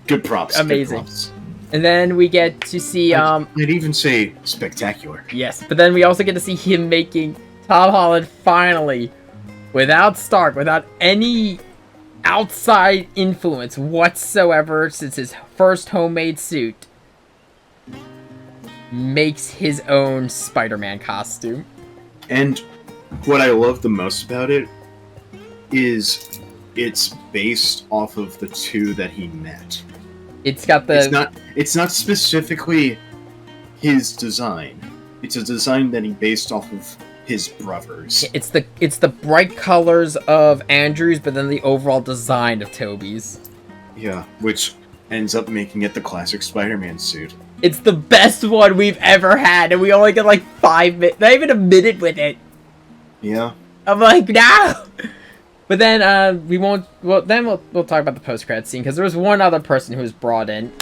[SPEAKER 2] Good props.
[SPEAKER 1] Amazing.
[SPEAKER 2] Good props.
[SPEAKER 1] And then we get to see,
[SPEAKER 2] I'd even say spectacular.
[SPEAKER 1] Yes, but then we also get to see him making Tom Holland finally, without Stark, without any outside influence whatsoever since his first homemade suit, makes his own Spider-Man costume. And
[SPEAKER 2] what I love the most about it is it's based off of the two that he met.
[SPEAKER 1] It's got the...
[SPEAKER 2] It's not specifically his design. It's a design that he based off of his brothers.
[SPEAKER 1] It's the bright colors of Andrew's, but then the overall design of Tobey's.
[SPEAKER 2] Yeah, which ends up making it the classic Spider-Man suit.
[SPEAKER 1] It's the best one we've ever had, and we only get like 5 minutes, not even a minute with it.
[SPEAKER 2] Yeah.
[SPEAKER 1] I'm like, no! But then, we won't, well, then we'll talk about the post-credit scene, because there was one other person who was brought in.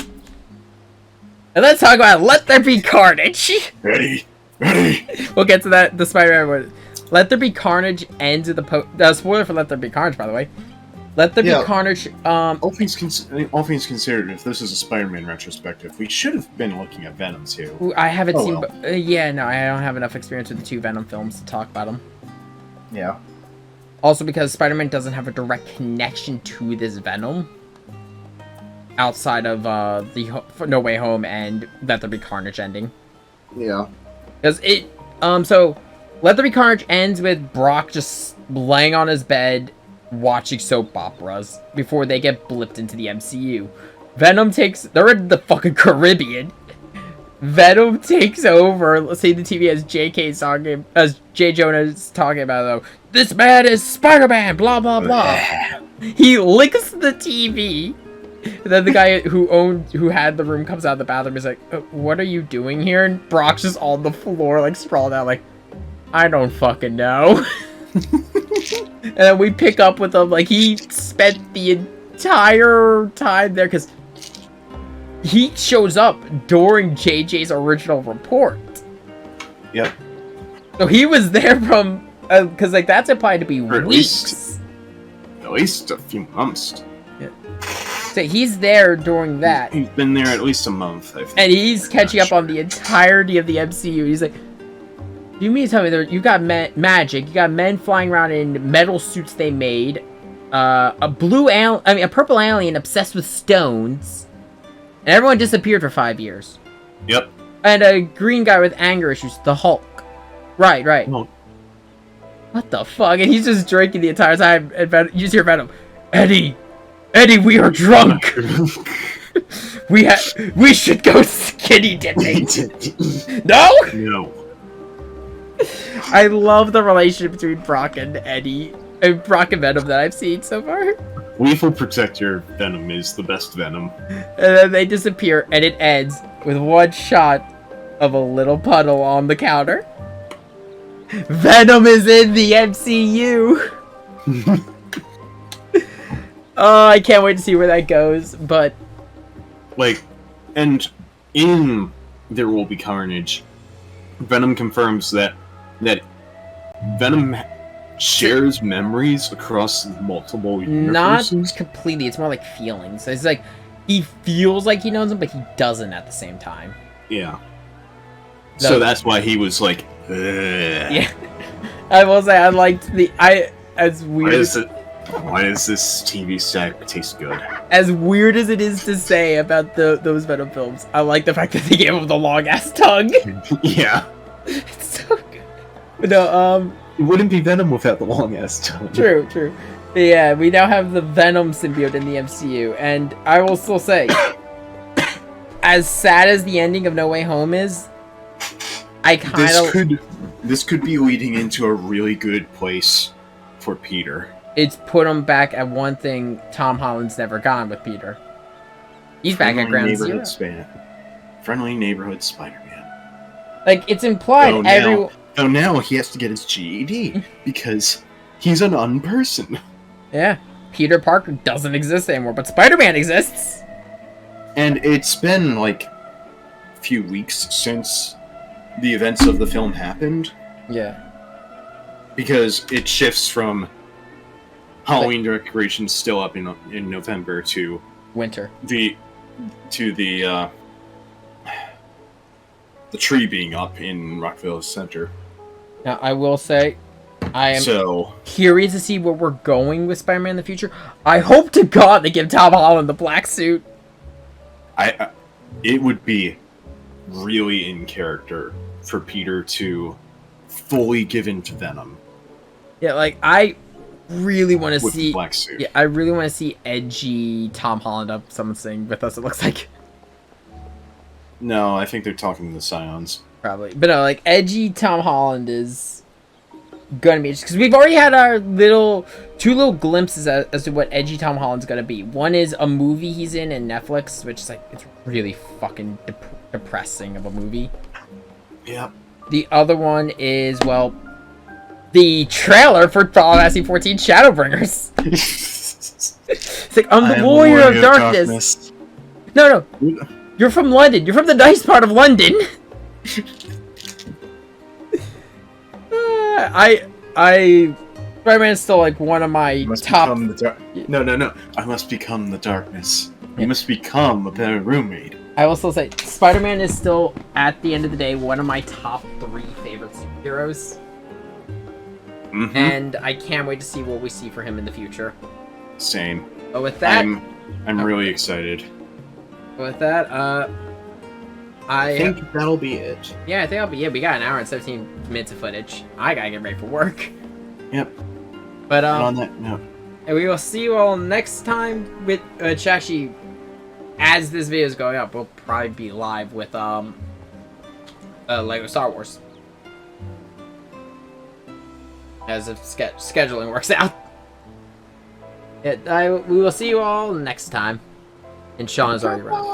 [SPEAKER 1] And let's talk about Let There Be Carnage!
[SPEAKER 2] Ready!
[SPEAKER 1] We'll get to that, the Spider-Man one. Let There Be Carnage ends with the spoiler for Let There Be Carnage, by the way. Let There Be Carnage,
[SPEAKER 2] all things considered, if this is a Spider-Man retrospective, we should have been looking at Venom too.
[SPEAKER 1] I haven't seen,
[SPEAKER 2] well.
[SPEAKER 1] Yeah, no, I don't have enough experience with the 2 Venom films to talk about them.
[SPEAKER 2] Yeah.
[SPEAKER 1] Also because Spider-Man doesn't have a direct connection to this Venom. Outside of, the No Way Home and Let There Be Carnage ending.
[SPEAKER 2] Yeah.
[SPEAKER 1] Because it, so, Let There Be Carnage ends with Brock just laying on his bed, watching soap operas before they get blipped into the MCU. Venom they're in the fucking Caribbean. Venom takes over. Let's say the TV as as J. Jonah's talking about though. This man is Spider-Man, blah blah blah. He licks the TV. And then the guy who had the room comes out of the bathroom. He's like, "What are you doing here?" And Brock's just on the floor, like sprawled out, like, "I don't fucking know." And then we pick up with him, like, he spent the entire time there, because he shows up during JJ's original report.
[SPEAKER 2] Yep.
[SPEAKER 1] So he was there from, because, like, that's implied to be
[SPEAKER 2] For
[SPEAKER 1] weeks.
[SPEAKER 2] At least a few months.
[SPEAKER 1] Yeah. So he's there during that.
[SPEAKER 2] He's been there at least a month, I think.
[SPEAKER 1] And he's catching up on the entirety of the MCU. He's like, you mean to tell me you got magic, you got men flying around in metal suits they made, a purple alien obsessed with stones, and everyone disappeared for 5 years.
[SPEAKER 2] Yep.
[SPEAKER 1] And a green guy with anger issues, the Hulk. Right.
[SPEAKER 2] Well,
[SPEAKER 1] What the fuck? And he's just drinking the entire time, and you just hear Venom, Eddie, we are drunk. we should go skinny dipping. No?
[SPEAKER 2] No.
[SPEAKER 1] I love the relationship between Brock and Eddie, and Brock and Venom that I've seen so far.
[SPEAKER 2] Lethal Protector Venom is the best Venom.
[SPEAKER 1] And then they disappear, and it ends with one shot of a little puddle on the counter. Venom is in the MCU! Oh, I can't wait to see where that goes, but...
[SPEAKER 2] Like, and in There Will Be Carnage, Venom confirms that Venom shares memories across multiple universes.
[SPEAKER 1] Not completely. It's more like feelings. It's like he feels like he knows him, but he doesn't at the same time.
[SPEAKER 2] Yeah. So that's why he was like, ugh.
[SPEAKER 1] Yeah. I will say I liked as weird.
[SPEAKER 2] Why does this TV set taste good?
[SPEAKER 1] As weird as it is to say about those Venom films, I like the fact that they gave him the long ass tongue.
[SPEAKER 2] Yeah.
[SPEAKER 1] It's so good. But no,
[SPEAKER 3] It wouldn't be Venom without the long ass tongue.
[SPEAKER 1] True. But yeah, we now have the Venom symbiote in the MCU, and I will still say, as sad as the ending of No Way Home is, I kind of
[SPEAKER 2] this could be leading into a really good place for Peter.
[SPEAKER 1] It's put him back at one thing Tom Holland's never gone with Peter. He's back at ground zero.
[SPEAKER 2] Friendly neighborhood Spider-Man.
[SPEAKER 1] Like, it's implied
[SPEAKER 2] Though now he has to get his GED because he's an unperson.
[SPEAKER 1] Yeah, Peter Parker doesn't exist anymore, but Spider-Man exists.
[SPEAKER 2] And it's been like a few weeks since the events of the film happened.
[SPEAKER 1] Yeah.
[SPEAKER 2] Because it shifts from Halloween decorations still up in November to
[SPEAKER 1] winter.
[SPEAKER 2] The tree being up in Rockville Center.
[SPEAKER 1] Now, I will say, I am curious to see where we're going with Spider-Man in the future. I hope to God they give Tom Holland the black suit.
[SPEAKER 2] It would be really in character for Peter to fully give in to Venom.
[SPEAKER 1] Yeah, like, I really want to see...
[SPEAKER 2] black suit.
[SPEAKER 1] Yeah, I really want to see edgy Tom Holland up something with us, it looks like.
[SPEAKER 2] No, I think they're talking to the Scions.
[SPEAKER 1] Probably. But no, like, edgy Tom Holland is gonna be... Because we've already had our two little glimpses as to what edgy Tom Holland's gonna be. One is a movie he's in Netflix, which is, like, it's really fucking depressing of a movie.
[SPEAKER 2] Yep.
[SPEAKER 1] The other one is, well, the trailer for Final Fantasy 14 Shadowbringers. It's like, I'm the warrior of darkness. No. You're from London. You're from the nice part of London. Spider-Man is still like one of my top.
[SPEAKER 2] No. I must become the darkness. You must become a better roommate.
[SPEAKER 1] I will still say Spider-Man is still, at the end of the day, one of my top 3 favorite superheroes.
[SPEAKER 2] Mm-hmm.
[SPEAKER 1] And I can't wait to see what we see for him in the future.
[SPEAKER 2] Same.
[SPEAKER 1] But with that,
[SPEAKER 2] I'm really excited.
[SPEAKER 1] With that, I
[SPEAKER 2] think that'll be it.
[SPEAKER 1] Yeah, I think that'll be it. We got an hour and 17 minutes of footage. I gotta get ready for work.
[SPEAKER 2] Yep.
[SPEAKER 1] But
[SPEAKER 2] and on that note,
[SPEAKER 1] and we will see you all next time with actually, as this video is going up, we'll probably be live with Lego Star Wars, as if scheduling works out. We will see you all next time. And Sean is already around.